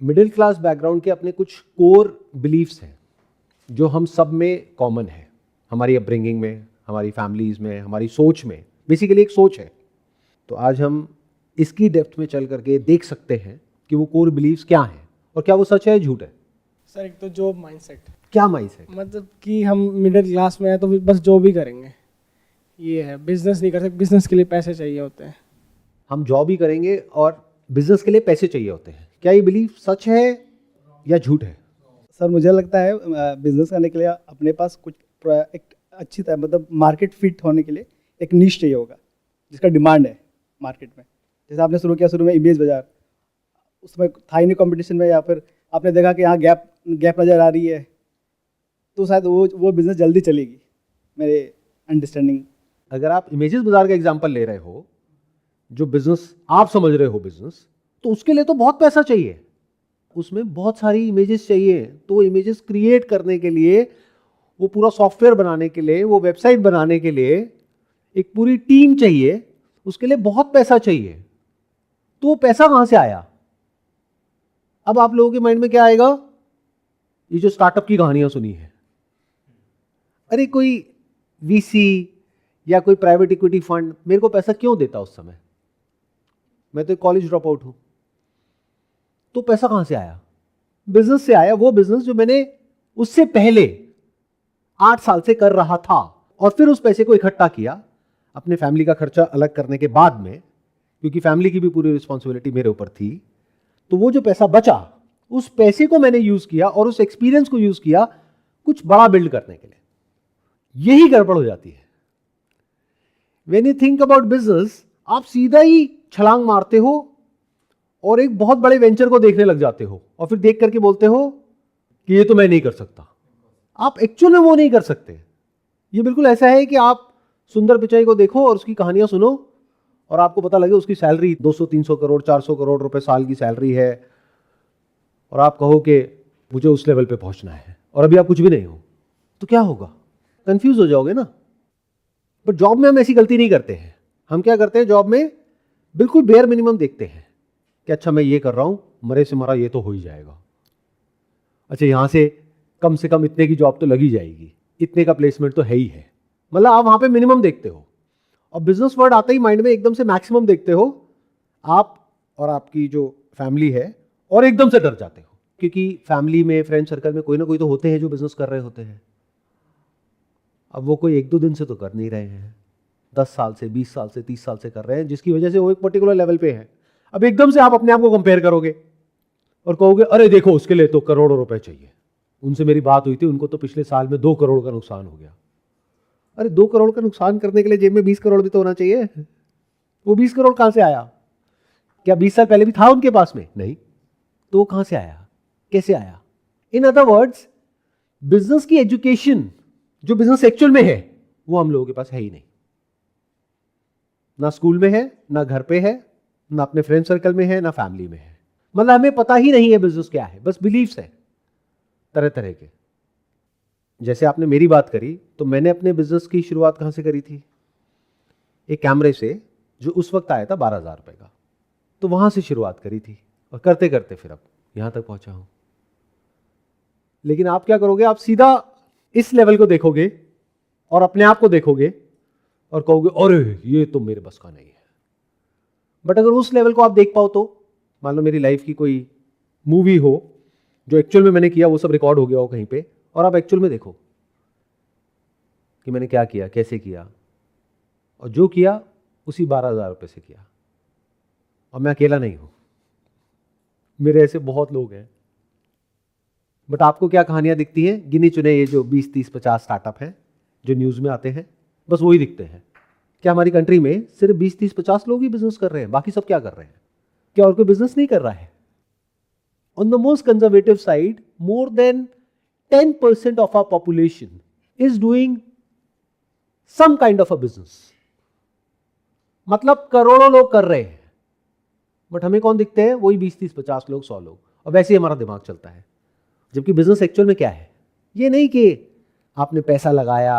Middle class background के अपने कुछ कोर बिलीफ्स हैं जो हम सब में कॉमन है, हमारी अपब्रिंगिंग में, हमारी फैमिलीज में, हमारी सोच में। बेसिकली एक सोच है। तो आज हम इसकी डेप्थ में चल करके देख सकते हैं कि वो कोर बिलीफ्स क्या हैं और क्या वो सच है झूठ है। सर एक तो जॉब माइंडसेट, क्या माइंडसेट? मतलब कि हम मिडिल क्लास में हैं तो फिर बस जॉब ही करेंगे, ये है। बिजनेस नहीं कर सकते, बिजनेस के लिए पैसे चाहिए होते हैं। हम जॉब ही करेंगे और बिजनेस के लिए पैसे चाहिए होते हैं। क्या ये बिलीफ सच है या झूठ है? सर मुझे लगता है बिजनेस करने के लिए अपने पास कुछ एक अच्छी तरह मतलब मार्केट फिट होने के लिए एक नीश चाहिए होगा जिसका डिमांड है मार्केट में। जैसे आपने शुरू में इमेज बाजार, उसमें था ही नहीं कंपटीशन में, या फिर आपने देखा कि यहाँ गैप नज़र आ रही है, तो शायद वो बिज़नेस जल्दी चलेगी, मेरे अंडरस्टैंडिंग। अगर आप इमेजेस बाजार का एग्जांपल ले रहे हो, जो बिजनेस आप समझ रहे हो बिजनेस, तो उसके लिए तो बहुत पैसा चाहिए, उसमें बहुत सारी इमेजेस चाहिए। तो इमेजेस क्रिएट करने के लिए, वो पूरा सॉफ्टवेयर बनाने के लिए, वो वेबसाइट बनाने के लिए एक पूरी टीम चाहिए, उसके लिए बहुत पैसा चाहिए। तो वो पैसा कहां से आया? अब आप लोगों के माइंड में क्या आएगा? ये जो स्टार्टअप की कहानियां सुनी है, अरे कोई वीसी या कोई प्राइवेट इक्विटी फंड मेरे को पैसा क्यों देता उस समय, मैं तो कॉलेज ड्रॉप आउट हूं। तो पैसा कहां से आया? बिजनेस से आया। वो बिजनेस जो मैंने उससे पहले 8 साल से कर रहा था, और फिर उस पैसे को इकट्ठा किया अपने फैमिली का खर्चा अलग करने के बाद में, क्योंकि फैमिली की भी पूरी रिस्पॉन्सिबिलिटी मेरे ऊपर थी। तो वो जो पैसा बचा, उस पैसे को मैंने यूज किया और उस एक्सपीरियंस को यूज किया कुछ बड़ा बिल्ड करने के लिए। यही गड़बड़ हो जाती है। When you think about business, आप सीधा ही छलांग मारते हो और एक बहुत बड़े वेंचर को देखने लग जाते हो, और फिर देख करके बोलते हो कि ये तो मैं नहीं कर सकता। आप एक्चुअल में वो नहीं कर सकते। ये बिल्कुल ऐसा है कि आप सुंदर पिचाई को देखो और उसकी कहानियां सुनो, और आपको पता लगे उसकी सैलरी 200-300 करोड़ 400 करोड़ रुपए साल की सैलरी है, और आप कहो कि मुझे उस लेवल पे पहुंचना है, और अभी आप कुछ भी नहीं हो, तो क्या होगा? कंफ्यूज हो जाओगे ना। बट जॉब में हम ऐसी गलती नहीं करते हैं। हम क्या करते हैं जॉब में? बिल्कुल बेयर मिनिमम देखते हैं कि अच्छा मैं ये कर रहा हूं, मरे से मरा ये तो हो ही जाएगा। अच्छा यहां से कम इतने की जॉब तो लगी जाएगी, इतने का प्लेसमेंट तो है ही है। मतलब आप वहां पे मिनिमम देखते हो, और बिजनेस वर्ड आते ही माइंड में एकदम से मैक्सिमम देखते हो आप और आपकी जो फैमिली है, और एकदम से डर जाते हो, क्योंकि फैमिली में, फ्रेंड सर्कल में कोई ना कोई तो होते हैं जो बिजनेस कर रहे होते हैं। अब वो कोई 1-2 दिन से तो कर नहीं रहे हैं, 10 साल से, 20 साल से, 30 साल से कर रहे हैं, जिसकी वजह से वो एक पर्टिकुलर लेवल पे है। अब एकदम से आप अपने आप को कंपेयर करोगे और कहोगे अरे देखो उसके लिए तो करोड़ों रुपए चाहिए, उनसे मेरी बात हुई थी, उनको तो पिछले साल में 2 करोड़ का नुकसान हो गया। अरे 2 करोड़ का नुकसान करने के लिए जेब में 20 करोड़ भी तो होना चाहिए। वो 20 करोड़ कहां से आया? क्या 20 साल पहले भी था उनके पास में? नहीं। तो वो कहां से आया, कैसे आया? इन अदर वर्ड्स, बिजनेस की एजुकेशन जो बिजनेस एक्चुअल में है, वो हम लोगों के पास है ही नहीं। ना स्कूल में है, ना घर पे है, ना अपने फ्रेंड सर्कल में है, ना फैमिली में है। मतलब हमें पता ही नहीं है बिजनेस क्या है, बस बिलीफ्स है तरह तरह के। जैसे आपने मेरी बात करी, तो मैंने अपने बिजनेस की शुरुआत कहां से करी थी? एक कैमरे से, जो उस वक्त आया था 12,000 रुपए का। तो वहां से शुरुआत करी थी, और करते करते फिर अब यहां तक पहुंचा हूं। लेकिन आप क्या करोगे? आप सीधा इस लेवल को देखोगे और अपने आप को देखोगे और कहोगे अरे ये तो मेरे बस का नहीं है। बट अगर उस लेवल को आप देख पाओ, तो मान लो मेरी लाइफ की कोई मूवी हो, जो एक्चुअल में मैंने किया वो सब रिकॉर्ड हो गया हो कहीं पे, और आप एक्चुअल में देखो कि मैंने क्या किया, कैसे किया, और जो किया उसी 12,000 रुपए से किया। और मैं अकेला नहीं हूं, मेरे ऐसे बहुत लोग हैं। बट आपको क्या कहानियां दिखती हैं? गिने चुने ये जो 20, 30, 50 स्टार्टअप हैं जो न्यूज में आते हैं, बस वही दिखते हैं। क्या हमारी कंट्री में सिर्फ 20, 30, 50 लोग ही बिजनेस कर रहे हैं? बाकी सब क्या कर रहे हैं? क्या और कोई बिजनेस नहीं कर रहा है? On the most conservative side, more than 10% of our population is doing some kind of a business. मतलब करोड़ों लोग कर रहे हैं, बट हमें कौन दिखते हैं? वही 20, 30, 50 लोग, 100 लोग। और वैसे ही हमारा दिमाग चलता है। जबकि बिजनेस एक्चुअल में क्या है? ये नहीं कि आपने पैसा लगाया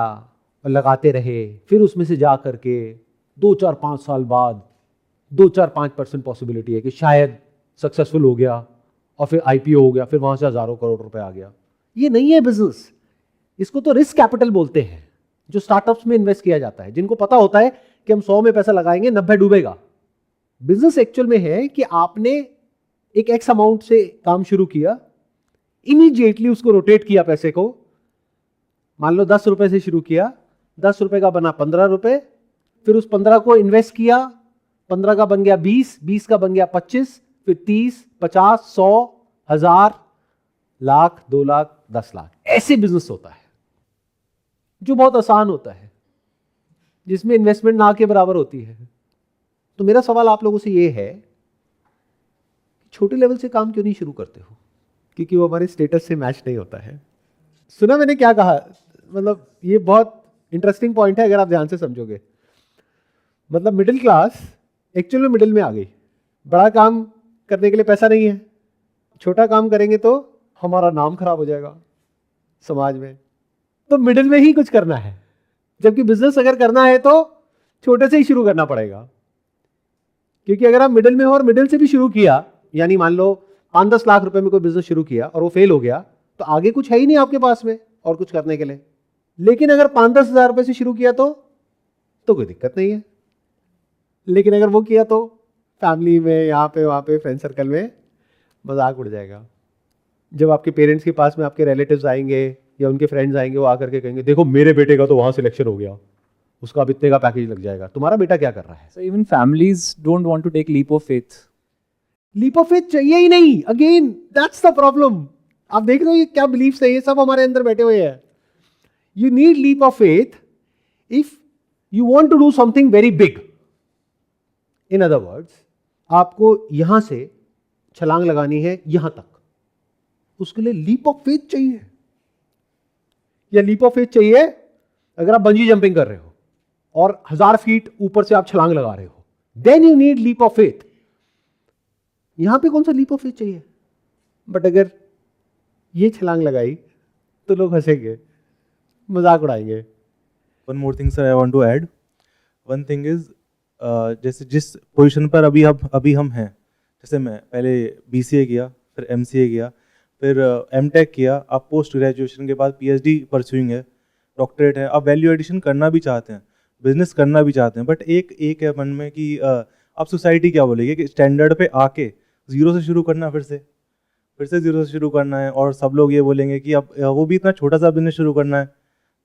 और लगाते रहे, फिर उसमें से जा करके 2, 4, 5 साल बाद 2, 4, 5% पॉसिबिलिटी है कि शायद सक्सेसफुल हो गया, और फिर आईपीओ हो गया, फिर वहां से हजारों करोड़ रुपए आ गया। ये नहीं है बिजनेस। इसको तो रिस्क कैपिटल बोलते हैं, जो स्टार्टअप्स में इन्वेस्ट किया जाता है, जिनको पता होता है कि हम 100 में पैसा लगाएंगे 90 डूबेगा। बिजनेस एक्चुअल में है कि आपने एक एक्स अमाउंट से काम शुरू किया, इमीडिएटली उसको रोटेट किया पैसे को। मान लो 10 रुपए से शुरू किया, 10 रुपए का बना 15 रुपए, फिर उस 15 को इन्वेस्ट किया, 15 का बन गया 20, 20 का बन गया 25, फिर 30, 50, 100, 1000, लाख, 2 लाख, 10 लाख। ऐसे बिजनेस होता है जो बहुत आसान होता है, जिसमें इन्वेस्टमेंट ना के बराबर होती है। तो मेरा सवाल आप लोगों से ये है, छोटे लेवल से काम क्यों नहीं शुरू करते हो? क्योंकि वो हमारे स्टेटस से मैच नहीं होता है। सुना मैंने क्या कहा? मतलब ये बहुत इंटरेस्टिंग पॉइंट है अगर आप ध्यान से समझोगे। मतलब मिडिल क्लास एक्चुअल में मिडिल में आ गई। बड़ा काम करने के लिए पैसा नहीं है, छोटा काम करेंगे तो हमारा नाम खराब हो जाएगा समाज में, तो मिडिल में ही कुछ करना है। जबकि बिजनेस अगर करना है तो छोटे से ही शुरू करना पड़ेगा, क्योंकि अगर आप मिडिल में हो और मिडिल से भी शुरू किया, यानी मान लो 5-10 लाख रुपए में कोई बिजनेस शुरू किया और वो फेल हो गया, तो आगे कुछ है ही नहीं आपके पास में और कुछ करने के लिए। लेकिन अगर 5-10 हजार रुपए से शुरू किया तो कोई दिक्कत नहीं है। लेकिन अगर वो किया तो फैमिली में, यहाँ पे वहाँ पे, फ्रेंड सर्कल में मजाक उड़ जाएगा। जब आपके पेरेंट्स के पास में आपके रिलेटिव्स आएंगे या उनके फ्रेंड्स आएंगे, वो आकर के कहेंगे देखो मेरे बेटे का तो वहाँ सिलेक्शन हो गया, उसका अब इतने का पैकेज लग जाएगा, तुम्हारा बेटा क्या कर रहा है? So even families don't want to take leap of faith. Leap of faith चाहिए ही नहीं। Again that's the problem. आप देख रहे हो ये क्या बिलीफ्स है, ये सब हमारे अंदर बैठे हुए हैं। You need leap of faith if you want to do something very big. In other words, आपको यहां से छलांग लगानी है यहां तक, उसके लिए लीप ऑफ फेथ चाहिए। या लीप ऑफ फेथ चाहिए अगर आप बंजी जंपिंग कर रहे हो और 1000 फीट ऊपर से आप छलांग लगा रहे हो, then you need leap of faith. यहां पे कौन सा लीप ऑफ फेथ चाहिए? बट अगर ये छलांग लगाई तो लोग हंसेंगे, मजाक उड़ाएंगे। One more thing, sir, I want to add. One thing is, जैसे जिस पोजीशन पर अभी हम हैं, जैसे मैं पहले BCA किया, फिर MCA किया, फिर MTech किया, अब पोस्ट ग्रेजुएशन के बाद PhD परस्यूइंग है, डॉक्टरेट है, अब वैल्यू एडिशन करना भी चाहते हैं, बिजनेस करना भी चाहते हैं, बट एक है मन में कि अब सोसाइटी क्या बोलेगी कि स्टैंडर्ड पे आके जीरो से शुरू करना, फिर से जीरो से शुरू करना है, और सब लोग ये बोलेंगे कि अब वो भी इतना छोटा सा बिजनेस शुरू करना है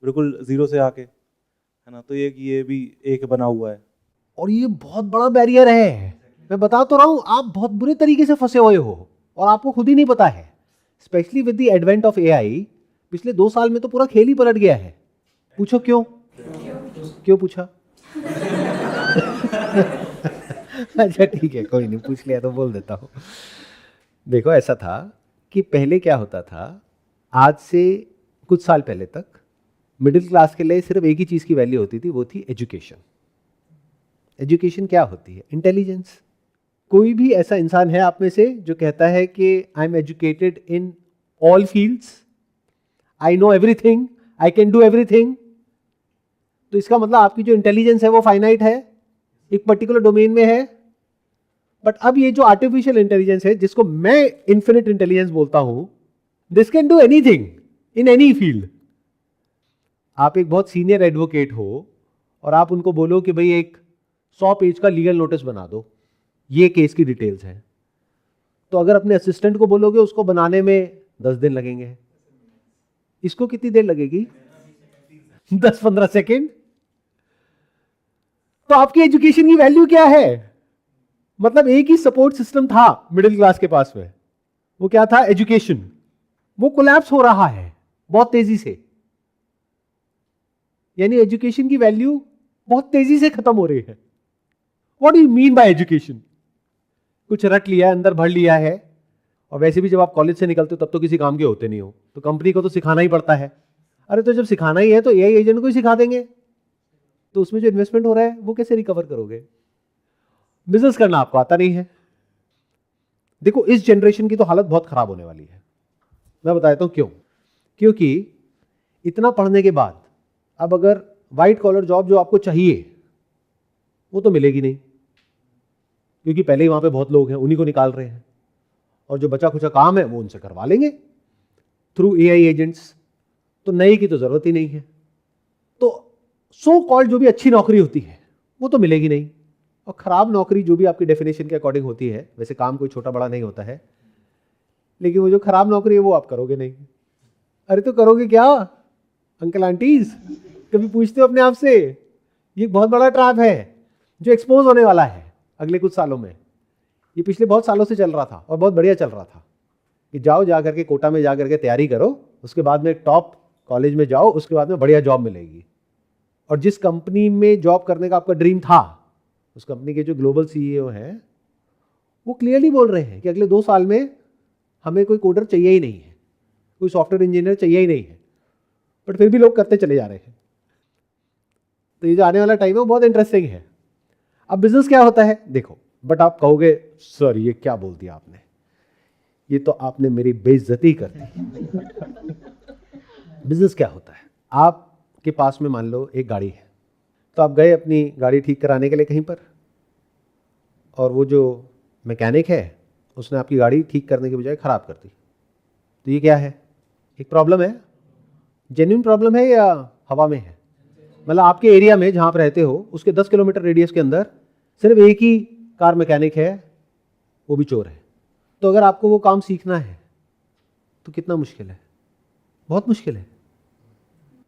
बिल्कुल जीरो से आके, है ना। तो ये भी एक बना हुआ है, और ये बहुत बड़ा बैरियर है। मैं बता तो रहा हूं, आप बहुत बुरे तरीके से फंसे हुए हो और आपको खुद ही नहीं पता है। Specially with the advent of AI, पिछले 2 साल में तो पूरा खेल ही पलट गया है। पूछो क्यों? क्यों पूछा? अच्छा ठीक है, कोई नहीं, पूछ लिया तो बोल देता हूं। देखो ऐसा था कि पहले क्या होता था, आज से कुछ साल पहले तक मिडिल क्लास के लिए सिर्फ एक ही चीज की वैल्यू होती थी, वो थी एजुकेशन। एजुकेशन क्या होती है? इंटेलिजेंस। कोई भी ऐसा इंसान है आप में से जो कहता है कि I am educated in all fields, I know everything, I can do everything? तो इसका मतलब आपकी जो इंटेलिजेंस है वो फाइनाइट है, एक पर्टिकुलर डोमेन में है। बट अब ये जो आर्टिफिशियल इंटेलिजेंस है, जिसको मैं इन्फिनिट इंटेलिजेंस बोलता हूं, this can do anything in any field. आप एक बहुत सीनियर एडवोकेट हो और आप उनको बोलो कि भाई एक 100 पेज का लीगल नोटिस बना दो, ये केस की डिटेल्स है, तो अगर अपने असिस्टेंट को बोलोगे उसको बनाने में 10 दिन लगेंगे, इसको कितनी देर लगेगी? 10-15 सेकेंड। तो आपकी एजुकेशन की वैल्यू क्या है? मतलब एक ही सपोर्ट सिस्टम था मिडिल क्लास के पास में, वो क्या था? एजुकेशन। वो कोलैप्स हो रहा है बहुत तेजी से, यानी एजुकेशन की वैल्यू बहुत तेजी से खत्म हो रही है। What do you mean by education? कुछ रट लिया है, अंदर भर लिया है, और वैसे भी जब आप कॉलेज से निकलते हो तब तो किसी काम के होते नहीं हो, तो कंपनी को तो सिखाना ही पड़ता है। अरे तो जब सिखाना ही है तो AI एजेंट को ही सिखा देंगे, तो उसमें जो इन्वेस्टमेंट हो रहा है वो कैसे रिकवर करोगे? बिजनेस करना आपको आता नहीं है। देखो इस जनरेशन की तो हालत बहुत खराब होने वाली है। मैं बताता हूं क्यों। क्योंकि इतना पढ़ने के बाद अब अगर व्हाइट कॉलर जॉब जो आपको चाहिए वो तो मिलेगी नहीं, क्योंकि पहले ही वहां पे बहुत लोग हैं, उन्हीं को निकाल रहे हैं। और जो बचा खुचा काम है वो उनसे करवा लेंगे थ्रू एआई एजेंट्स। तो नए की तो जरूरत ही नहीं है। तो सो कॉल्ड जो भी अच्छी नौकरी होती है वो तो मिलेगी नहीं, और खराब नौकरी जो भी आपकी डेफिनेशन के अकॉर्डिंग होती है, वैसे काम कोई छोटा बड़ा नहीं होता है, लेकिन वो जो खराब नौकरी है वो आप करोगे नहीं। अरे तो करोगे क्या अंकल आंटीज, कभी पूछते हो अपने आप से? ये एक बहुत बड़ा ट्रैप है जो एक्सपोज होने वाला है अगले कुछ सालों में। ये पिछले बहुत सालों से चल रहा था और बहुत बढ़िया चल रहा था कि जाओ जा करके कोटा में जा करके तैयारी करो, उसके बाद में टॉप कॉलेज में जाओ, उसके बाद में बढ़िया जॉब मिलेगी। और जिस कंपनी में जॉब करने का आपका ड्रीम था, उस कंपनी के जो ग्लोबल सीईओ हैं वो क्लियरली बोल रहे हैं कि अगले 2 साल में हमें कोई कोडर चाहिए ही नहीं है, कोई सॉफ्टवेयर इंजीनियर चाहिए ही नहीं है, बट फिर भी लोग करते चले जा रहे हैं। तो ये जो आने वाला टाइम है वो बहुत इंटरेस्टिंग है। अब बिजनेस क्या होता है देखो, बट आप कहोगे सर ये क्या बोल दिया आपने, ये तो आपने मेरी बेइज्जती कर दी। बिजनेस क्या होता है? आपके पास में मान लो एक गाड़ी है, तो आप गए अपनी गाड़ी ठीक कराने के लिए कहीं पर, और वो जो मैकेनिक है उसने आपकी गाड़ी ठीक करने के बजाय ख़राब कर दी। तो ये क्या है? एक प्रॉब्लम है, जेन्युइन प्रॉब्लम है या हवा में है? मतलब आपके एरिया में जहाँ आप रहते हो उसके 10 किलोमीटर रेडियस के अंदर सिर्फ एक ही कार मैकेनिक है, वो भी चोर है। तो अगर आपको वो काम सीखना है तो कितना मुश्किल है, बहुत मुश्किल है।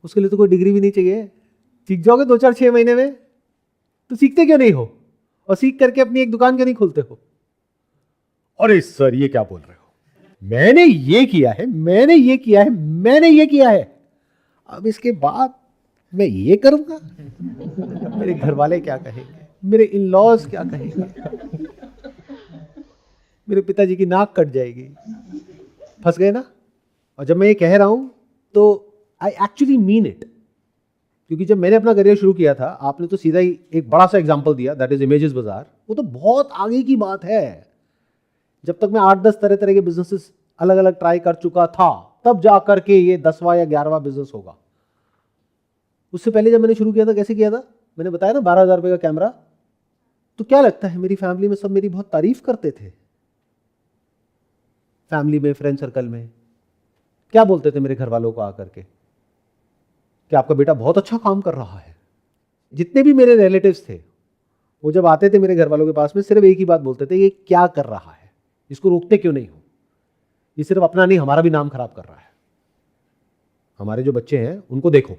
उसके लिए तो कोई डिग्री भी नहीं चाहिए, सीख जाओगे 2-4-6 महीने में। तो सीखते क्यों नहीं हो? और सीख करके अपनी एक दुकान क्यों नहीं खोलते हो? अरे सर ये क्या बोल रहे हो, मैंने ये किया है, मैंने ये किया है, मैंने ये किया है, अब इसके बाद मैं ये करूंगा, मेरे घर वाले क्या कहेंगे, मेरे इन लॉज क्या कहेंगे, मेरे पिताजी की नाक कट जाएगी। फंस गए ना? और जब मैं ये कह रहा हूं तो आई एक्चुअली मीन इट, क्योंकि जब मैंने अपना करियर शुरू किया था, आपने तो सीधा ही एक बड़ा सा एग्जांपल दिया, दैट इज इमेजेस बाजार। वो तो बहुत आगे की बात है। जब तक मैं 8-10 तरह तरह के बिजनेसेस अलग अलग ट्राई कर चुका था, तब जा करके ये 10वां या 11वां बिजनेस होगा। उससे पहले जब मैंने शुरू किया था, कैसे किया था? मैंने बताया ना, 12,000 रुपए का कैमरा। तो क्या लगता है, मेरी फैमिली में सब मेरी बहुत तारीफ करते थे। फैमिली में, फ्रेंड सर्कल में क्या बोलते थे मेरे घर वालों को आकर के कि आपका बेटा बहुत अच्छा काम कर रहा है। जितने भी मेरे रिलेटिव्स थे वो जब आते थे मेरे घर वालों के पास में, सिर्फ एक ही बात बोलते थे, ये क्या कर रहा है, इसको रोकते क्यों नहीं हो, ये सिर्फ अपना नहीं हमारा भी नाम खराब कर रहा है। हमारे जो बच्चे हैं उनको देखो,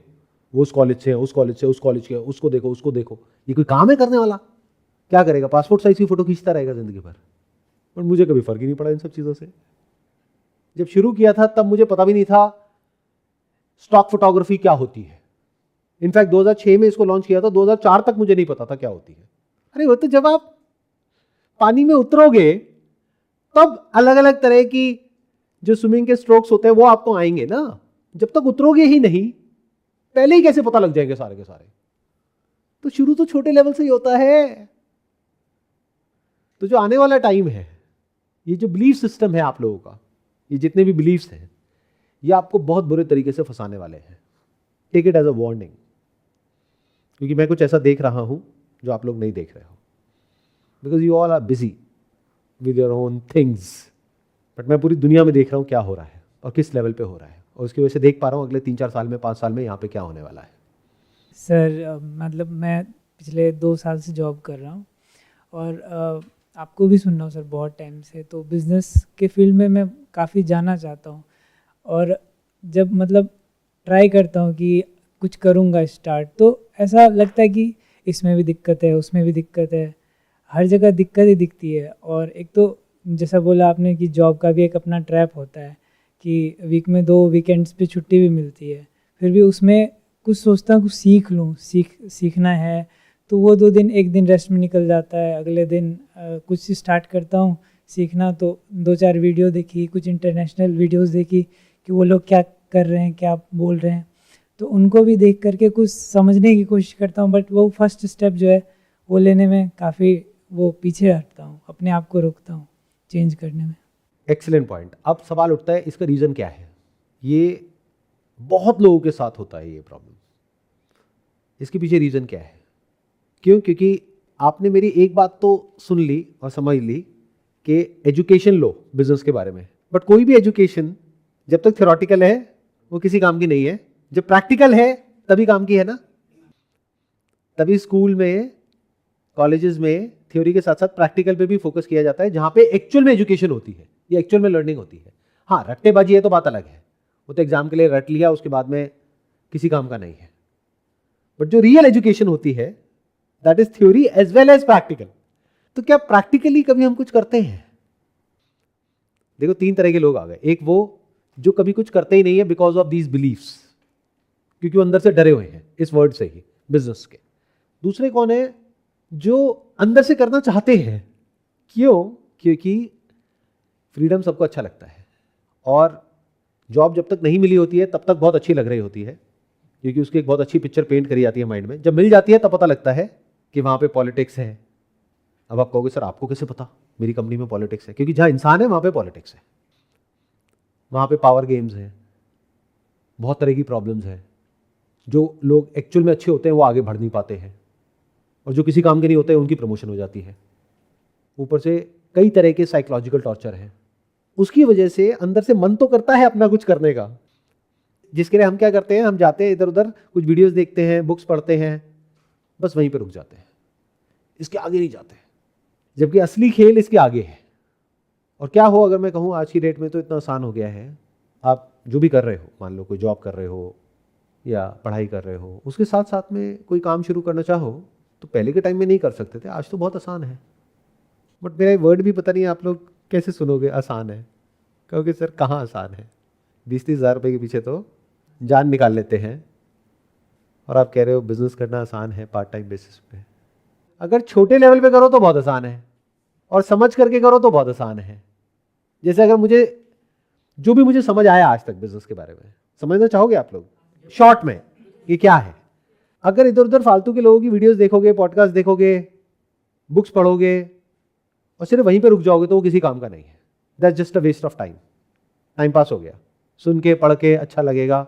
वो उस कॉलेज से, उस कॉलेज से, उस कॉलेज के, उसको देखो, उसको देखो, ये कोई काम है करने वाला? क्या करेगा? पासपोर्ट साइज की फोटो खींचता रहेगा जिंदगी भर। पर मुझे कभी फर्क ही नहीं पड़ा इन सब चीजों से। जब शुरू किया था तब मुझे पता भी नहीं था स्टॉक फोटोग्राफी क्या होती है। इनफैक्ट 2006 में इसको लॉन्च किया था, 2004 तक मुझे नहीं पता था क्या होती है। अरे वो तो जब आप पानी में उतरोगे तब अलग अलग तरह की जो स्विमिंग के स्ट्रोक्स होते हैं वो आपको आएंगे ना। जब तक उतरोगे ही नहीं, पहले ही कैसे पता लग जाएंगे सारे के सारे? तो शुरू तो छोटे लेवल से ही होता है। तो जो आने वाला टाइम है, ये जो बिलीफ सिस्टम है आप लोगों का, ये जितने भी बिलीफ्स हैं, ये आपको बहुत बुरे तरीके से फंसाने वाले हैं। Take it as a warning, क्योंकि मैं कुछ ऐसा देख रहा हूं जो आप लोग नहीं देख रहे हो, because you all are busy with your own things. But मैं पूरी दुनिया में देख रहा हूं क्या हो रहा है और किस लेवल पे हो रहा है, और उसकी वजह से देख पा रहा हूं अगले 3-4 साल में, 5 साल में यहाँ पे क्या होने वाला है। सर मतलब मैं पिछले 2 साल से जॉब कर रहा हूँ और आपको भी सुन रहा हूँ सर बहुत टाइम से। तो बिज़नेस के फील्ड में मैं काफ़ी जाना चाहता हूँ, और जब मतलब ट्राई करता हूँ कि कुछ करूँगा स्टार्ट, तो ऐसा लगता है कि इसमें भी दिक्कत है, उसमें भी दिक्कत है, हर जगह दिक्कत ही दिखती है। और एक तो जैसा बोला आपने कि जॉब का भी एक अपना ट्रैप होता है कि वीक में 2 वीकेंड्स पे छुट्टी भी मिलती है, फिर भी उसमें कुछ सोचता हूँ कुछ सीख लूँ, सीखना है, तो वो 2 दिन, 1 दिन रेस्ट में निकल जाता है। अगले दिन कुछ स्टार्ट करता हूँ सीखना, तो 2-4 वीडियो देखी, कुछ इंटरनेशनल वीडियोस देखी कि वो लोग क्या कर रहे हैं, क्या बोल रहे हैं, तो उनको भी देख करके कुछ समझने की कोशिश करता हूँ। बट वो फर्स्ट स्टेप जो है वो लेने में काफ़ी वो पीछे हटता हूँ, अपने आप को रोकता हूँ चेंज करने में। Excellent point. अब सवाल उठता है इसका रीज़न क्या है? ये बहुत लोगों के साथ होता है ये प्रॉब्लम। इसके पीछे रीज़न क्या है? क्यों? क्योंकि आपने मेरी एक बात तो सुन ली और समझ ली कि एजुकेशन लो बिजनेस के बारे में, बट कोई भी एजुकेशन जब तक थ्योरेटिकल है वो किसी काम की नहीं है, जब प्रैक्टिकल है तभी काम की है ना। तभी स्कूल में, कॉलेजेस में थ्योरी के साथ साथ प्रैक्टिकल पे भी फोकस किया जाता है, जहां पे एक्चुअल में एजुकेशन होती है या एक्चुअल में लर्निंग होती है। हाँ, रट्टेबाजी है तो बात अलग है, वो तो एग्जाम के लिए रट लिया, उसके बाद में किसी काम का नहीं है। बट जो रियल एजुकेशन होती है that is theory as well as practical. तो क्या प्रैक्टिकली कभी हम कुछ करते हैं? देखो, 3 तरह के लोग आ गए। एक वो जो कभी कुछ करते ही नहीं है बिकॉज ऑफ दीज बिलीफ्स, क्योंकि वो अंदर से डरे हुए हैं इस वर्ड से ही, बिजनेस के। दूसरे कौन है? जो अंदर से करना चाहते हैं। क्यों? क्योंकि फ्रीडम सबको अच्छा लगता है, और जॉब जब तक नहीं मिली होती है तब तक बहुत अच्छी लग रही होती है, क्योंकि उसकी एक बहुत अच्छी पिक्चर पेंट करी जाती है माइंड में। जब मिल जाती है तब पता लगता है कि वहां पे पॉलिटिक्स है। अब आप कहोगे सर आपको कैसे पता मेरी कंपनी में पॉलिटिक्स है? क्योंकि जहां इंसान है वहां पे पॉलिटिक्स है, वहां पे पावर गेम्स हैं, बहुत तरह की प्रॉब्लम्स हैं। जो लोग एक्चुअल में अच्छे होते हैं वो आगे बढ़ नहीं पाते हैं, और जो किसी काम के नहीं होते हैं उनकी प्रमोशन हो जाती है। ऊपर से कई तरह के साइकोलॉजिकल टॉर्चर हैं। उसकी वजह से अंदर से मन तो करता है अपना कुछ करने का, जिसके लिए हम क्या करते हैं, हम जाते हैं इधर उधर, कुछ वीडियोस देखते हैं, बुक्स पढ़ते हैं, बस वहीं पे रुक जाते हैं, इसके आगे नहीं जाते। जबकि असली खेल इसके आगे है। और क्या हो, अगर मैं कहूँ आज की डेट में तो इतना आसान हो गया है, आप जो भी कर रहे हो, मान लो कोई जॉब कर रहे हो या पढ़ाई कर रहे हो, उसके साथ साथ में कोई काम शुरू करना चाहो तो पहले के टाइम में नहीं कर सकते थे, आज तो बहुत आसान है। बट मेरा वर्ड भी पता नहीं आप लोग कैसे सुनोगे आसान है, कहोगे सर कहाँ आसान है, 20-30 हज़ार रुपये के पीछे तो जान निकाल लेते हैं, और आप कह रहे हो बिजनेस करना आसान है पार्ट टाइम बेसिस पे। अगर छोटे लेवल पे करो तो बहुत आसान है, और समझ करके करो तो बहुत आसान है। जैसे अगर मुझे जो भी मुझे समझ आया आज तक बिजनेस के बारे में, समझना चाहोगे आप लोग शॉर्ट में ये क्या है? अगर इधर उधर फालतू के लोगों की वीडियोस देखोगे, पॉडकास्ट देखोगे, बुक्स पढ़ोगे और सिर्फ वहीं पे रुक जाओगे तो वो किसी काम का नहीं है। That's just a waste of time, time pass हो गया, सुन के पढ़ के अच्छा लगेगा,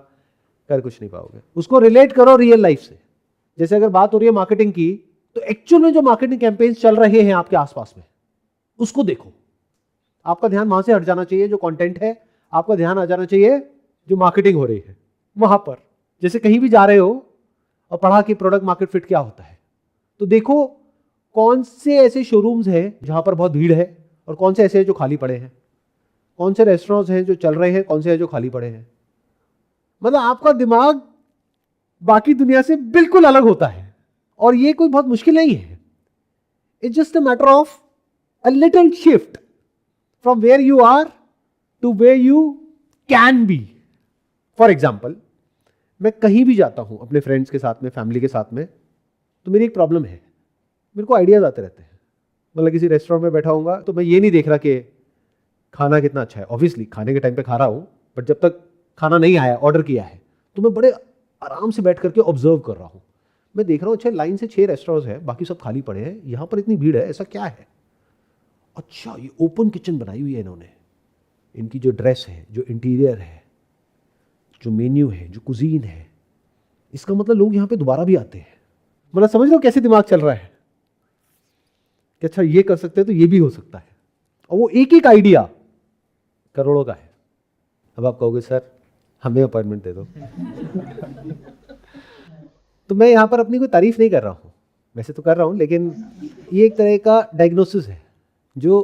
कर कुछ नहीं पाओगे। उसको रिलेट करो रियल लाइफ से। जैसे अगर बात हो रही है मार्केटिंग की, तो एक्चुअल में जो मार्केटिंग कैंपेन्स चल रहे हैं आपके आसपास में, उसको देखो। आपका ध्यान वहां से हट जाना चाहिए जो कंटेंट है, आपका ध्यान आ जाना चाहिए जो मार्केटिंग हो रही है वहां पर। जैसे कहीं भी जा रहे हो और पढ़ा कि प्रोडक्ट मार्केट फिट क्या होता है, तो देखो कौन से ऐसे शोरूम्स हैं जहां पर बहुत भीड़ है और कौन से ऐसे हैं जो खाली पड़े हैं, कौन से रेस्टोरेंट्स हैं जो चल रहे हैं, कौन से हैं जो खाली पड़े हैं। मतलब आपका दिमाग बाकी दुनिया से बिल्कुल अलग होता है, और ये कोई बहुत मुश्किल नहीं है। It's just a matter of a little shift from where you are to where you can be. For example, मैं कहीं भी जाता हूं अपने फ्रेंड्स के साथ में, फैमिली के साथ में, तो मेरी एक प्रॉब्लम है, मेरे को आइडियाज आते रहते हैं। मतलब किसी रेस्टोरेंट में बैठा हूँगा तो मैं ये नहीं देख रहा कि खाना कितना अच्छा है, ऑब्वियसली खाने के टाइम पे खा रहा हूँ, बट जब तक खाना नहीं आया, ऑर्डर किया है, तो मैं बड़े आराम से बैठ करके ऑब्जर्व कर रहा हूँ। मैं देख रहा हूँ अच्छा लाइन से 6 रेस्टोरेंट्स हैं, बाकी सब खाली पड़े हैं, यहाँ पर इतनी भीड़ है, ऐसा क्या है? अच्छा, ये ओपन किचन बनाई हुई है इन्होंने, इनकी जो ड्रेस है, जो इंटीरियर है, जो मेन्यू है, जो कुजीन है, इसका मतलब लोग यहाँ पे दोबारा भी आते हैं। मतलब समझ लो कैसे दिमाग चल रहा है कि अच्छा ये कर सकते हैं तो ये भी हो सकता है, और वो एक एक आइडिया करोड़ों का है। अब आप कहोगे सर हमें अपॉइंटमेंट दे दो। तो मैं यहाँ पर अपनी कोई तारीफ नहीं कर रहा हूँ, वैसे तो कर रहा हूँ, लेकिन ये एक तरह का डायग्नोसिस है जो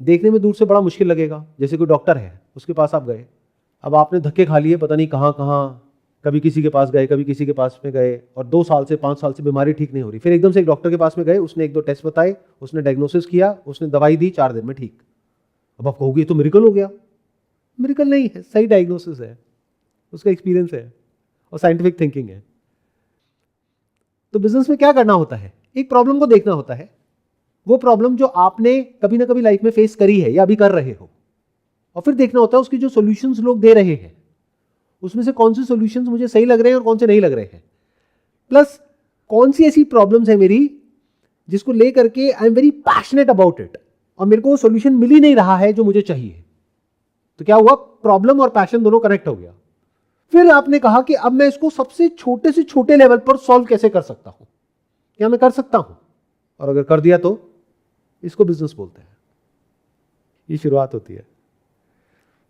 देखने में दूर से बड़ा मुश्किल लगेगा। जैसे कोई डॉक्टर है, उसके पास आप गए, अब आपने धक्के खा लिए पता नहीं कहाँ कहाँ, कभी किसी के पास गए, कभी किसी के पास में गए, और 2 साल से 5 साल से बीमारी ठीक नहीं हो रही। फिर एकदम से एक डॉक्टर के पास में गए, उसने 1-2 टेस्ट बताए, उसने डायग्नोसिस किया, उसने दवाई दी, 4 दिन में ठीक। अब आप कहोगे तो मिरेकल हो गया। मिरेकल नहीं है, सही डायग्नोसिस है, उसका एक्सपीरियंस है और साइंटिफिक थिंकिंग है। तो बिजनेस में क्या करना होता है, एक प्रॉब्लम को देखना होता है, वो प्रॉब्लम जो आपने कभी ना कभी लाइफ में फेस करी है या अभी कर रहे हो, और फिर देखना होता है उसकी जो सॉल्यूशंस लोग दे रहे हैं, उसमें से कौन से सॉल्यूशंस मुझे सही लग रहे हैं और कौन से नहीं लग रहे हैं, प्लस कौन सी ऐसी प्रॉब्लम्स है मेरी जिसको लेकर के I am very passionate about it, और मेरे को सॉल्यूशन मिल ही नहीं रहा है जो मुझे चाहिए। तो क्या हुआ, प्रॉब्लम और पैशन दोनों कनेक्ट हो गया। फिर आपने कहा कि अब मैं इसको सबसे छोटे से छोटे लेवल पर सॉल्व कैसे कर सकता हूं, क्या मैं कर सकता हूं, और अगर कर दिया तो इसको बिजनेस बोलते हैं। ये शुरुआत होती है।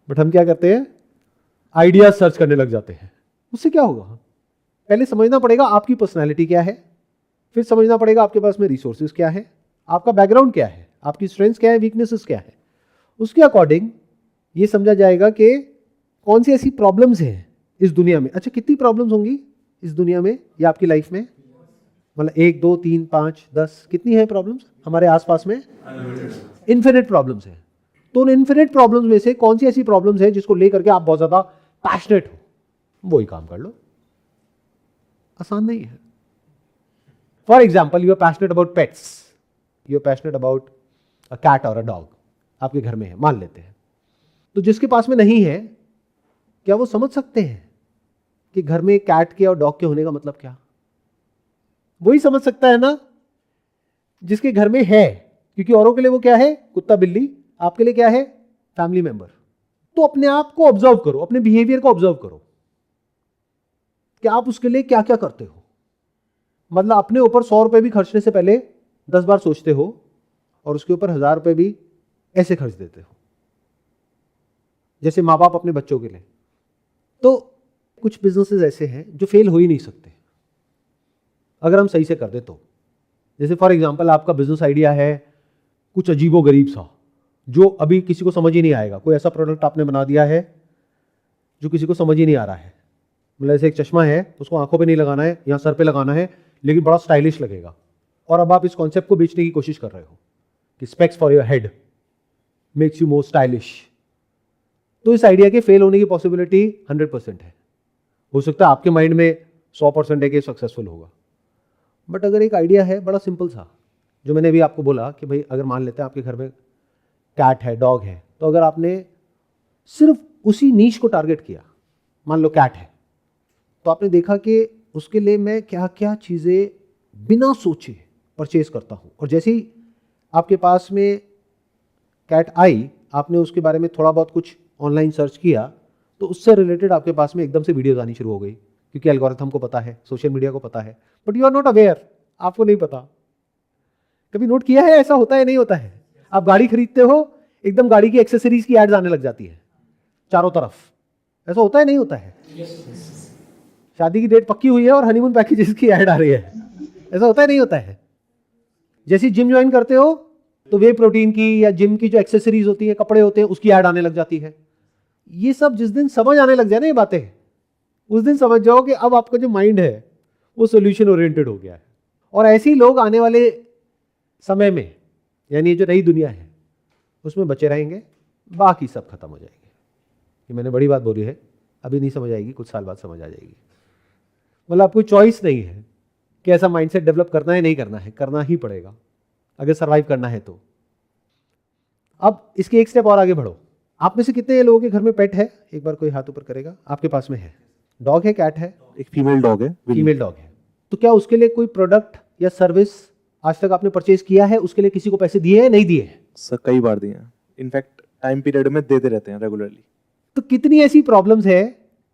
बट हम क्या करते हैं, आइडियाज सर्च करने लग जाते हैं। उससे क्या होगा, पहले समझना पड़ेगा आपकी पर्सनैलिटी क्या है, फिर समझना पड़ेगा आपके पास में रिसोर्सेज क्या है, आपका बैकग्राउंड क्या है, आपकी स्ट्रेंथ्स क्या है, वीकनेसेस क्या है। उसके अकॉर्डिंग ये समझा जाएगा कि कौन सी ऐसी प्रॉब्लम्स हैं इस दुनिया में। अच्छा, कितनी प्रॉब्लम्स होंगी इस दुनिया में या आपकी लाइफ में, मतलब 1 2 3 5 10 कितनी है प्रॉब्लम्स हमारे आसपास में? इन्फिनिट प्रॉब्लम्स हैं। तो उन इन्फिनिट प्रॉब्लम्स में से कौन सी ऐसी प्रॉब्लम्स है जिसको लेकर के आप बहुत ज्यादा पैशनेट हो, वही काम कर लो। आसान नहीं है। For example, you are passionate about pets, you are passionate about a cat और अ डॉग, आपके घर में है, मान लेते हैं। तो जिसके पास में नहीं है, क्या वो समझ सकते हैं कि घर में कैट के और डॉग के होने का मतलब क्या? वही समझ सकता है ना जिसके घर में है, क्योंकि औरों के लिए वो क्या है, कुत्ता बिल्ली, आपके लिए क्या है, फैमिली मेंबर। तो अपने आप को ऑब्जर्व करो, अपने बिहेवियर को ऑब्जर्व करो कि आप उसके लिए क्या क्या करते हो। मतलब अपने ऊपर 100 रुपए भी खर्चने से पहले 10 बार सोचते हो और उसके ऊपर 1000 रुपए भी ऐसे खर्च देते हो, जैसे माँ बाप अपने बच्चों के लिए। तो कुछ बिजनेसेस ऐसे हैं जो फेल हो ही नहीं सकते अगर हम सही से कर दे तो। जैसे फॉर एग्जांपल, आपका बिजनेस आइडिया है कुछ अजीबो गरीब सा जो अभी किसी को समझ ही नहीं आएगा। कोई ऐसा प्रोडक्ट आपने बना दिया है जो किसी को समझ ही नहीं आ रहा है। मतलब ऐसे एक चश्मा है, उसको आंखों पे नहीं लगाना है, यहाँ सर पे लगाना है, लेकिन बड़ा स्टाइलिश लगेगा। और अब आप इस कॉन्सेप्ट को बेचने की कोशिश कर रहे हो कि specs for your head makes you more stylish. तो इस आइडिया के फेल होने की पॉसिबिलिटी 100% है। हो सकता है आपके माइंड में 100% है कि सक्सेसफुल होगा। बट अगर एक आइडिया है बड़ा सिंपल सा, जो मैंने अभी आपको बोला कि भाई अगर मान लेते हैं आपके घर में कैट है, डॉग है, तो अगर आपने सिर्फ उसी नीश को टारगेट किया, मान लो कैट है, तो आपने देखा कि उसके लिए मैं क्या क्या चीज़ें बिना सोचे परचेज करता हूँ। और जैसे ही आपके पास में कैट आई, आपने उसके बारे में थोड़ा बहुत कुछ ऑनलाइन सर्च किया, तो उससे रिलेटेड आपके पास में एकदम से वीडियोज आनी शुरू हो गई, क्योंकि एल्गोरिथम को पता है, सोशल मीडिया को पता है, but you are not aware, आपको नहीं पता। कभी नोट किया है ऐसा होता है, नहीं होता है? आप गाड़ी खरीदते हो, एकदम गाड़ी की एक्सेसरीज की एड्स आने लग जाती है चारों तरफ। ऐसा होता है, नहीं होता है? शादी की डेट पक्की हुई है और हनीमून पैकेजेस की ऐड आ रही है। ऐसा होता है, नहीं होता है? जैसे जिम ज्वाइन करते हो तो वे प्रोटीन की या जिम की जो एक्सेसरीज होती है, कपड़े होते हैं, उसकी ऐड आने लग जाती है। ये सब जिस दिन समझ आने लग जाए ना ये बातें, उस दिन समझ जाओ कि अब आपका जो माइंड है वो सोल्यूशन ओरिएंटेड हो गया है। और ऐसे ही लोग आने वाले समय में, यानी ये जो नई दुनिया है उसमें बचे रहेंगे, बाकी सब खत्म हो जाएंगे। ये मैंने बड़ी बात बोली है, अभी नहीं समझ आएगी, कुछ साल बाद समझ आ जाएगी। मतलब आपको चॉइस नहीं है कि ऐसा माइंडसेट डेवलप करना है, नहीं करना है, करना ही पड़ेगा अगर सर्वाइव करना है तो। अब इसके एक स्टेप और आगे बढ़ो। आप में से कितने लोगों के घर में पेट है? एक बार कोई हाथ ऊपर करेगा। आपके पास में है? डॉग है, कैट है? एक फीमेल डॉग है, फीमेल डॉग है। तो क्या उसके लिए कोई प्रोडक्ट या सर्विस आज तक आपने परचेज किया है? उसके लिए किसी को पैसे दिए हैं, नहीं दिए हैं? सर कई बार दिए हैं, इनफैक्ट टाइम पीरियड में देते रहते हैं रेगुलरली। तो कितनी ऐसी प्रॉब्लम्स है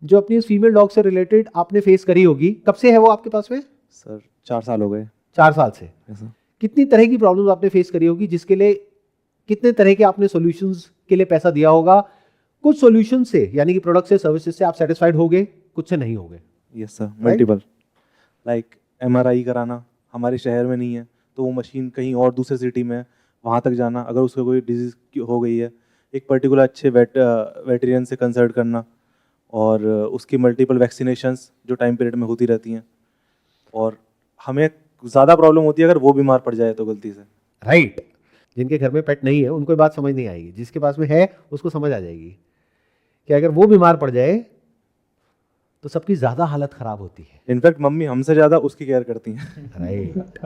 जो अपनी उस फीमेल डॉग से रिलेटेड आपने फेस करी होगी? कब से है वो आपके पास में? सर 4 साल हो गए। 4 साल से। ऐसा कितनी तरह की प्रॉब्लम्स आपने फेस करी होगी, जिसके लिए कितने तरह के आपने सॉल्यूशंस के लिए पैसा दिया होगा? कुछ सॉल्यूशन से, यानी कि प्रोडक्ट से, सर्विसेज से आप सेटिस्फाइड हो गए, कुछ से नहीं हो गए। Yes sir, multiple. Like MRI कराना हमारे शहर में नहीं है, तो वो मशीन कहीं और दूसरे सिटी में है, वहाँ तक जाना। अगर उसको कोई डिजीज़ हो गई है, एक पर्टिकुलर अच्छे वेटेरियन से कंसल्ट करना, और उसकी मल्टीपल वैक्सीनेशंस जो टाइम पीरियड में होती रहती हैं। और हमें ज़्यादा प्रॉब्लम होती है अगर वो बीमार पड़ जाए तो गलती से। राइट। जिनके घर में पेट नहीं है उनको ये बात समझ नहीं आएगी, जिसके पास में है उसको समझ आ जाएगी कि अगर वो बीमार पड़ जाए तो सबकी ज़्यादा हालत खराब होती है। इनफैक्ट मम्मी हमसे ज़्यादा उसकी केयर करती हैं। राइट।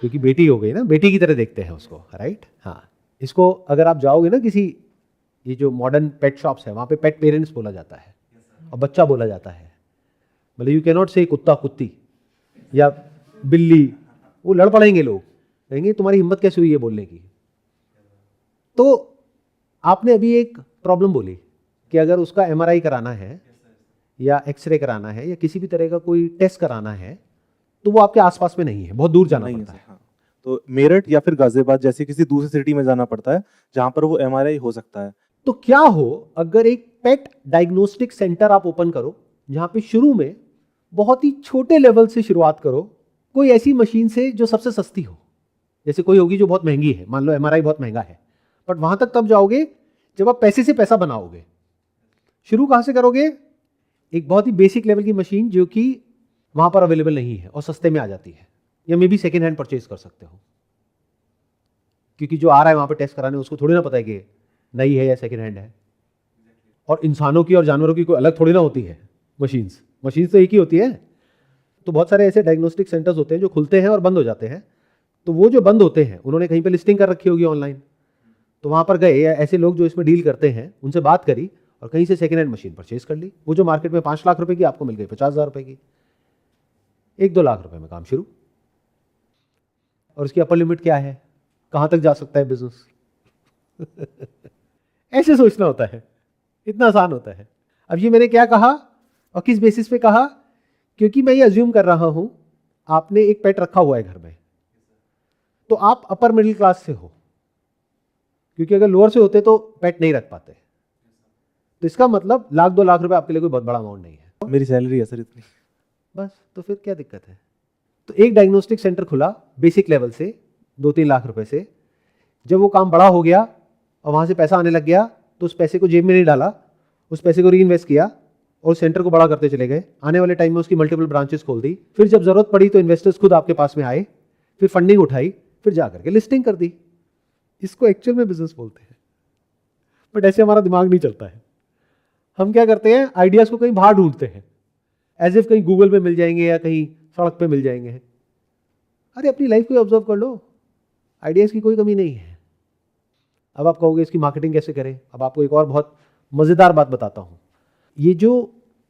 क्योंकि बेटी हो गई ना, बेटी की तरह देखते हैं उसको। राइट। हाँ, इसको अगर आप जाओगे ना किसी, ये जो मॉडर्न पेट शॉप्स है, वहाँ पे पेट पेरेंट्स बोला जाता है और बच्चा बोला जाता है। मतलब यू कैन नॉट से कुत्ता कुत्ती या बिल्ली, वो लड़ पड़ेंगे लोग, कहेंगे तुम्हारी हिम्मत कैसे हुई है बोलने की। तो आपने अभी एक प्रॉब्लम बोली कि अगर उसका MRI कराना है या एक्सरे कराना है या किसी भी तरह का कोई टेस्ट कराना है, तो वो आपके आसपास में नहीं है, बहुत दूर जाना नहीं है पड़ता सर, है। हाँ। तो मेरठ या फिर गाजियाबाद जैसी किसी दूसरी सिटी में जाना पड़ता है जहाँ पर वो एमआरआई हो सकता है। तो क्या हो अगर एक पेट डायग्नोस्टिक सेंटर आप ओपन करो, जहां पे शुरू में बहुत ही छोटे लेवल से शुरुआत करो, कोई ऐसी मशीन से जो सबसे सस्ती हो। जैसे कोई होगी जो बहुत महंगी है, मान लो एमआरआई बहुत महंगा है, बट वहां तक तब जाओगे जब आप पैसे से पैसा बनाओगे। शुरू कहां से करोगे? एक बहुत ही बेसिक लेवल की मशीन जो कि वहां पर अवेलेबल नहीं है और सस्ते में आ जाती है, या may be second hand purchase कर सकते हो, क्योंकि जो आ रहा है वहां पर टेस्ट कराने उसको थोड़ी ना पता है कि नई है या सेकेंड हैंड है। और इंसानों की और जानवरों की कोई अलग थोड़ी ना होती है मशीन्स तो एक ही होती है। तो बहुत सारे ऐसे डायग्नोस्टिक सेंटर्स होते हैं जो खुलते हैं और बंद हो जाते हैं। तो वो जो बंद होते हैं उन्होंने कहीं पे लिस्टिंग कर रखी होगी ऑनलाइन, तो वहां पर गए, या ऐसे लोग जो इसमें डील करते हैं उनसे बात करी और कहीं से सेकेंड हैंड मशीन परचेज कर ली। वो जो मार्केट में 5 लाख रुपए की आपको मिल गई 50,000 रुपए की, 1-2 लाख रुपए में काम शुरू। और उसकी अपर लिमिट क्या है, कहां तक जा सकता है बिजनेस? ऐसे सोचना होता है, इतना आसान होता है। अब ये मैंने क्या कहा और किस बेसिस पे कहा? क्योंकि मैं ये अज्यूम कर रहा हूं आपने एक पेट रखा हुआ है घर में, तो आप अपर मिडिल क्लास से हो, क्योंकि अगर लोअर से होते तो पेट नहीं रख पाते। तो इसका मतलब 1-2 लाख रुपए आपके लिए कोई बहुत बड़ा अमाउंट नहीं है। मेरी सैलरी है सर इतनी। बस, तो फिर क्या दिक्कत है? तो एक डायग्नोस्टिक सेंटर खुला बेसिक लेवल से 2-3 लाख रुपए से। जब वो काम बड़ा हो गया और वहां से पैसा आने लग गया, तो उस पैसे को जेब में नहीं डाला, उस पैसे को री इन्वेस्ट किया और सेंटर को बड़ा करते चले गए। आने वाले टाइम में उसकी मल्टीपल ब्रांचेस खोल दी। फिर जब जरूरत पड़ी तो इन्वेस्टर्स खुद आपके पास में आए, फिर फंडिंग उठाई, फिर जा करके लिस्टिंग कर दी। इसको एक्चुअल में बिजनेस बोलते हैं। बट ऐसे हमारा दिमाग नहीं चलता है। हम क्या करते हैं, आइडियाज को कहीं बाहर ढूंढते हैं, एज इफ कहीं गूगल पे मिल जाएंगे या कहीं सड़क पे मिल जाएंगे। अरे अपनी लाइफ को ऑब्जर्व कर लो, आइडियाज की कोई कमी नहीं है। अब आप कहोगे इसकी मार्केटिंग कैसे करें? अब आपको एक और बहुत मजेदार बात बताता हूं। ये जो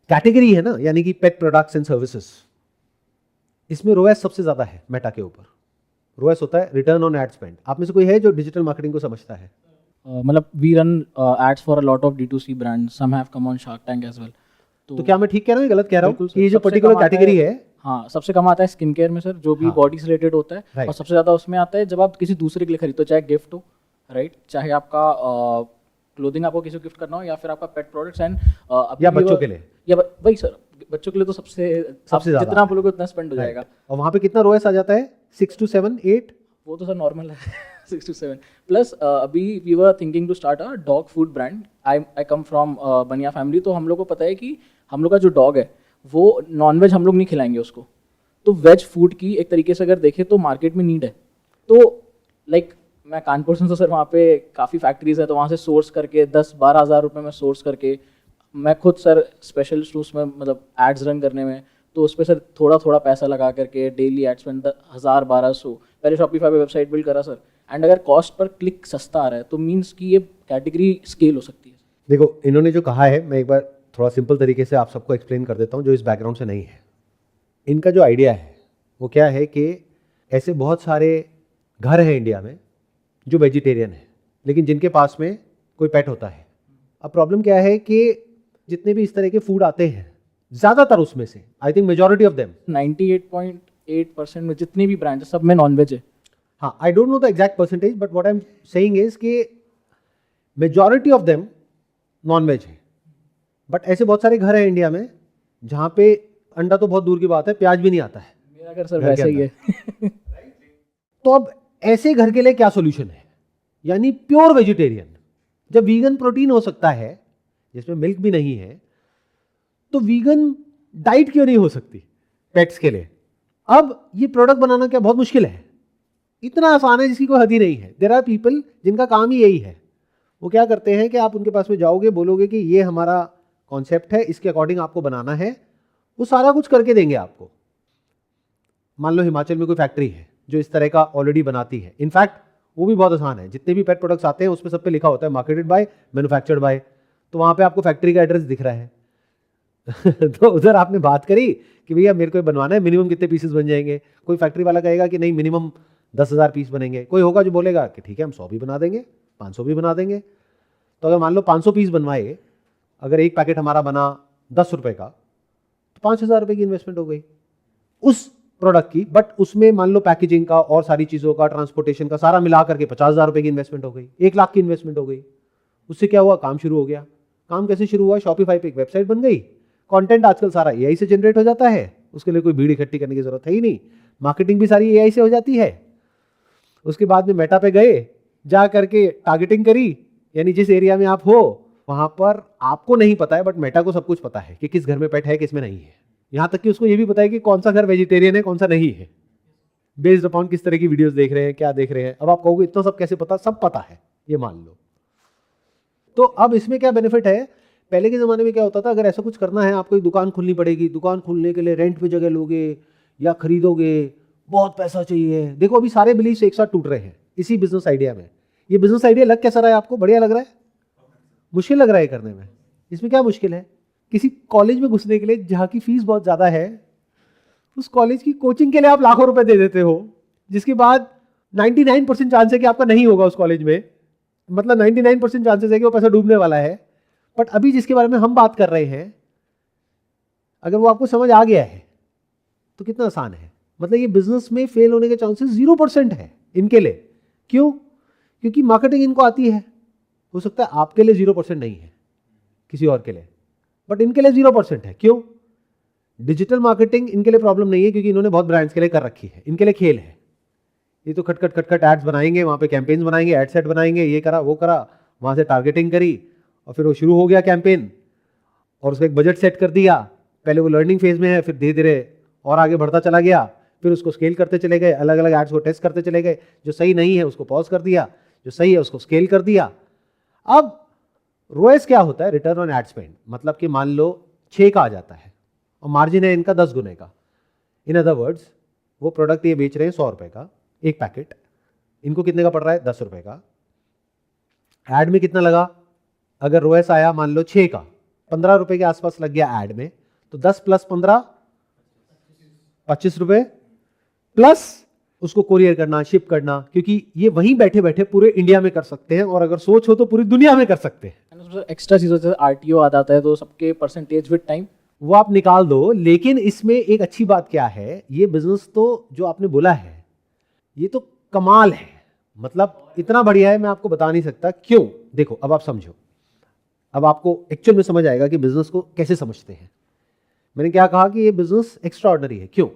कैटेगरी है ना, यानी कि पेट प्रोडक्ट्स एंड सर्विसेज, इसमें रोएस सबसे ज्यादा है मेटा के ऊपर। रोएस होता है रिटर्न ऑन एड स्पेंड। आप में से कोई है जो डिजिटल मार्केटिंग को समझता है? मतलब we run ads for a lot of D2C brands, some have come on Shark Tank as well. तो क्या मैं ठीक कह रहा हूँ, गलत कह रहा हूँ? बिल्कुल सर, कि ये जो सबसे पर्टिकुलर कम आता कैटेगरी है, हाँ, सबसे कम आता है स्किन केयर में सर, जो भी हाँ। बॉडी से रिलेटेड होता है। Right. और सबसे ज़्यादा उसमें आता है जब आप किसी दूसरे के लिए खरीदते हो, चाहे गिफ्ट हो, राइट, चाहे आपका क्लोथिंग आपको किसी को गिफ्ट करना हो, या फिर आपका पेट प्रोडक्ट्स एंड या बच्चों के लिए, या वही सर, बच्चों के लिए तो सबसे ज्यादा। जितना आप लोगों को उतना स्पेंड हो जाएगा। और वहां पे कितना रोएस आ जाता है? 6 to 7, 8? वो तो सर नॉर्मल है। 6 to 7 प्लस। अभी we were thinking to start a dog food brand. I come from Bania family, तो हम लोग को पता है कि हम लोग का जो डॉग है वो नॉनवेज हम लोग नहीं खिलाएंगे उसको। तो वेज फूड की एक तरीके से अगर देखें तो मार्केट में नीड है। तो लाइक मैं कानपुर से, तो सर वहाँ पे काफ़ी फैक्ट्रीज है, तो वहाँ से सोर्स करके 10-12 हज़ार रुपये में सोर्स करके मैं खुद सर स्पेशलिस्ट हूँ उसमें, मतलब एड्स रन करने में। तो उस पर सर थोड़ा थोड़ा पैसा लगा करके डेली एड्स में 1000-1200 पहले शॉपिफाई पे वेबसाइट बिल्ड करा सर। एंड अगर कॉस्ट पर क्लिक सस्ता आ रहा है तो मीन्स कि ये कैटेगरी स्केल हो सकती है। देखो, इन्होंने जो कहा है, मैं एक बार थोड़ा सिंपल तरीके से आप सबको एक्सप्लेन कर देता हूँ जो इस बैकग्राउंड से नहीं है। इनका जो आइडिया है वो क्या है कि ऐसे बहुत सारे घर हैं इंडिया में जो वेजिटेरियन है, लेकिन जिनके पास में कोई पेट होता है। अब प्रॉब्लम क्या है कि जितने भी इस तरह के फूड आते हैं, ज़्यादातर उसमें से, I think majority of them, 98.8% में जितने भी ब्रांड सब में नॉनवेज है। हाँ, I don't know the exact percentage, but what I am saying is कि मेजॉरिटी ऑफ देम नॉनवेज है। बट ऐसे बहुत सारे घर हैं इंडिया में जहाँ पे अंडा तो बहुत दूर की बात है, प्याज भी नहीं आता है। मेरा घर सर घर के वैसे ही है। तो अब ऐसे घर के लिए क्या सॉल्यूशन है? यानी प्योर वेजिटेरियन। जब वीगन प्रोटीन हो सकता है जिसमें मिल्क भी नहीं है, तो वीगन डाइट क्यों नहीं हो सकती पेट्स के लिए? अब ये प्रोडक्ट बनाना क्या बहुत मुश्किल है? इतना आसान है जिसकी कोई हद ही नहीं है। देयर आर पीपल जिनका काम ही यही है। वो क्या करते हैं कि आप उनके पास में जाओगे, बोलोगे कि ये हमारा कॉन्सेप्ट है, इसके अकॉर्डिंग आपको बनाना है, वो सारा कुछ करके देंगे आपको। मान लो हिमाचल में कोई फैक्ट्री है जो इस तरह का ऑलरेडी बनाती है। इनफैक्ट वो भी बहुत आसान है। जितने भी पेट प्रोडक्ट्स आते हैं उसमें सब पे लिखा होता है मार्केटेड बाय, मैन्युफैक्चर्ड बाय। तो वहाँ पे आपको फैक्ट्री का एड्रेस दिख रहा है। तो उधर आपने बात करी कि भैया मेरे को बनवाना है, मिनिमम कितने पीसेस बन जाएंगे। कोई फैक्ट्री वाला कहेगा कि नहीं, मिनिमम 10,000 पीस बनेंगे। कोई होगा जो बोलेगा कि ठीक है हम 100 भी बना देंगे, 500 भी बना देंगे। तो अगर मान लो 500 पीस बनवाए, अगर एक पैकेट हमारा बना 10 रुपए का, तो 5,000 रुपए की इन्वेस्टमेंट हो गई। उस प्रोडक्ट की, बट उसमें मान लो पैकेजिंग का और सारी चीजों का, ट्रांसपोर्टेशन का सारा मिला करके 50,000 रुपए की इन्वेस्टमेंट हो गई, 1 लाख की इन्वेस्टमेंट हो गई। उससे क्या हुआ, काम शुरू हो गया। काम कैसे शुरू हुआ, शॉपिफाई पे एक वेबसाइट बन गई, कंटेंट आजकल सारा एआई से जनरेट हो जाता है, उसके लिए कोई भीड़ इकट्ठी करने की जरूरत है ही नहीं, मार्केटिंग भी सारी एआई से हो जाती है। उसके बाद में मेटा पे गए, जा करके टारगेटिंग करी, यानी जिस एरिया में आप हो वहां पर आपको नहीं पता है बट मेटा को सब कुछ पता है कि किस घर में पेट है किस में नहीं है। यहां तक कि उसको ये भी पता है कि कौन सा घर वेजिटेरियन है कौन सा नहीं है, बेस्ड अपॉन किस तरह की वीडियोस देख रहे हैं, क्या देख रहे हैं। अब आप कहोगे इतना सब कैसे पता, सब पता है, ये मान लो। तो अब इसमें क्या बेनिफिट है, पहले के ज़माने में क्या होता था, अगर ऐसा कुछ करना है आपको एक दुकान खोलनी पड़ेगी, दुकान खोलने के लिए रेंट पे जगह लोगे या खरीदोगे, बहुत पैसा चाहिए। देखो अभी सारे बिलीफ एक साथ टूट रहे हैं इसी बिजनेस आइडिया में। ये बिजनेस आइडिया लग कैसा रहा है आपको, बढ़िया लग रहा है, मुश्किल लग रहा है करने में? इसमें क्या मुश्किल है, किसी कॉलेज में घुसने के लिए जहाँ की फीस बहुत ज़्यादा है, उस कॉलेज की कोचिंग के लिए आप लाखों रुपए दे देते हो, जिसके बाद 99% चांस है कि आपका नहीं होगा उस कॉलेज में, मतलब 99% चांसेस है कि वो पैसा डूबने वाला है। बट अभी जिसके बारे में हम बात कर रहे हैं, अगर वो आपको समझ आ गया है तो कितना आसान है। मतलब ये बिजनेस में फेल होने के चांसेस 0% है इनके लिए। क्यों? क्योंकि मार्केटिंग इनको आती है। हो सकता है आपके लिए 0% नहीं है, किसी और के लिए, बट इनके लिए 0% है। क्यों? डिजिटल मार्केटिंग इनके लिए प्रॉब्लम नहीं है क्योंकि इन्होंने बहुत ब्रांड्स के लिए कर रखी है, इनके लिए खेल है। ये तो खटखट एड्स बनाएंगे, वहां पे कैंपेन्स बनाएंगे, एड सेट बनाएंगे, ये करा वो करा, वहां से टारगेटिंग करी और फिर वो शुरू हो गया कैंपेन और उसका एक बजट सेट कर दिया। पहले वो लर्निंग फेज में है, फिर धीरे धीरे और आगे बढ़ता चला गया, फिर उसको स्केल करते चले गए, अलग अलग एड्स को टेस्ट करते चले गए, जो सही नहीं है उसको पॉज कर दिया, जो सही है उसको स्केल कर दिया। अब रोएस क्या होता है, रिटर्न ऑन एड स्पेंड, मतलब कि मान लो 6 का आ जाता है और मार्जिन है इनका 10 गुने का। इन अदर वर्ड्स वो प्रोडक्ट ये बेच रहे हैं 100 रुपए का एक पैकेट, इनको कितने का पड़ रहा है, 10 रुपए का। एड में कितना लगा, अगर रोएस आया मान लो 6 का, 15 रुपए के आसपास लग गया एड में, तो 10 + 15 25 रुपए, प्लस उसको कोरियर करना, शिप करना, क्योंकि ये वहीं बैठे बैठे पूरे इंडिया में कर सकते हैं और अगर सोच हो तो पूरी दुनिया में कर सकते हैं। एक्स्ट्रा चीज़ों जैसे आरटीओ आ जाता है तो सबके परसेंटेज विद टाइम वो आप निकाल दो। लेकिन इसमें एक अच्छी बात क्या है, ये बिजनेस तो जो आपने बोला है ये तो कमाल है, मतलब इतना बढ़िया है मैं आपको बता नहीं सकता। क्यों? देखो अब आप समझो, अब आपको एक्चुअल में समझ आएगा कि बिजनेस को कैसे समझते हैं। मैंने क्या कहा कि ये बिजनेस एक्स्ट्रा ऑर्डिनरी है। क्यों?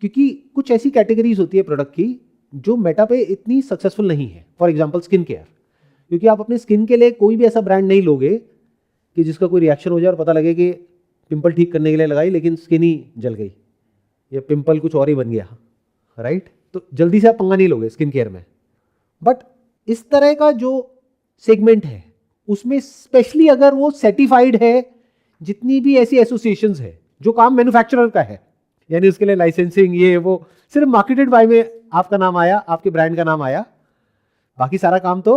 क्योंकि कुछ ऐसी कैटेगरीज होती है प्रोडक्ट की जो मेटा पे इतनी सक्सेसफुल नहीं है। फॉर एग्जांपल स्किन केयर, क्योंकि आप अपने स्किन के लिए कोई भी ऐसा ब्रांड नहीं लोगे कि जिसका कोई रिएक्शन हो जाए और पता लगे कि पिंपल ठीक करने के लिए लगाई लेकिन स्किन ही जल गई या पिंपल कुछ और ही बन गया, राइट? तो जल्दी से आप पंगा नहीं लोगे स्किन केयर में। बट इस तरह का जो सेगमेंट है उसमें स्पेशली अगर वो सर्टिफाइड है, जितनी भी ऐसी एसोसिएशंस है, जो काम मैन्युफैक्चरर का है, यानी उसके लिए लाइसेंसिंग ये वो, सिर्फ मार्केटेड बाय में आपका नाम आया, आपके ब्रांड का नाम आया, बाकी सारा काम तो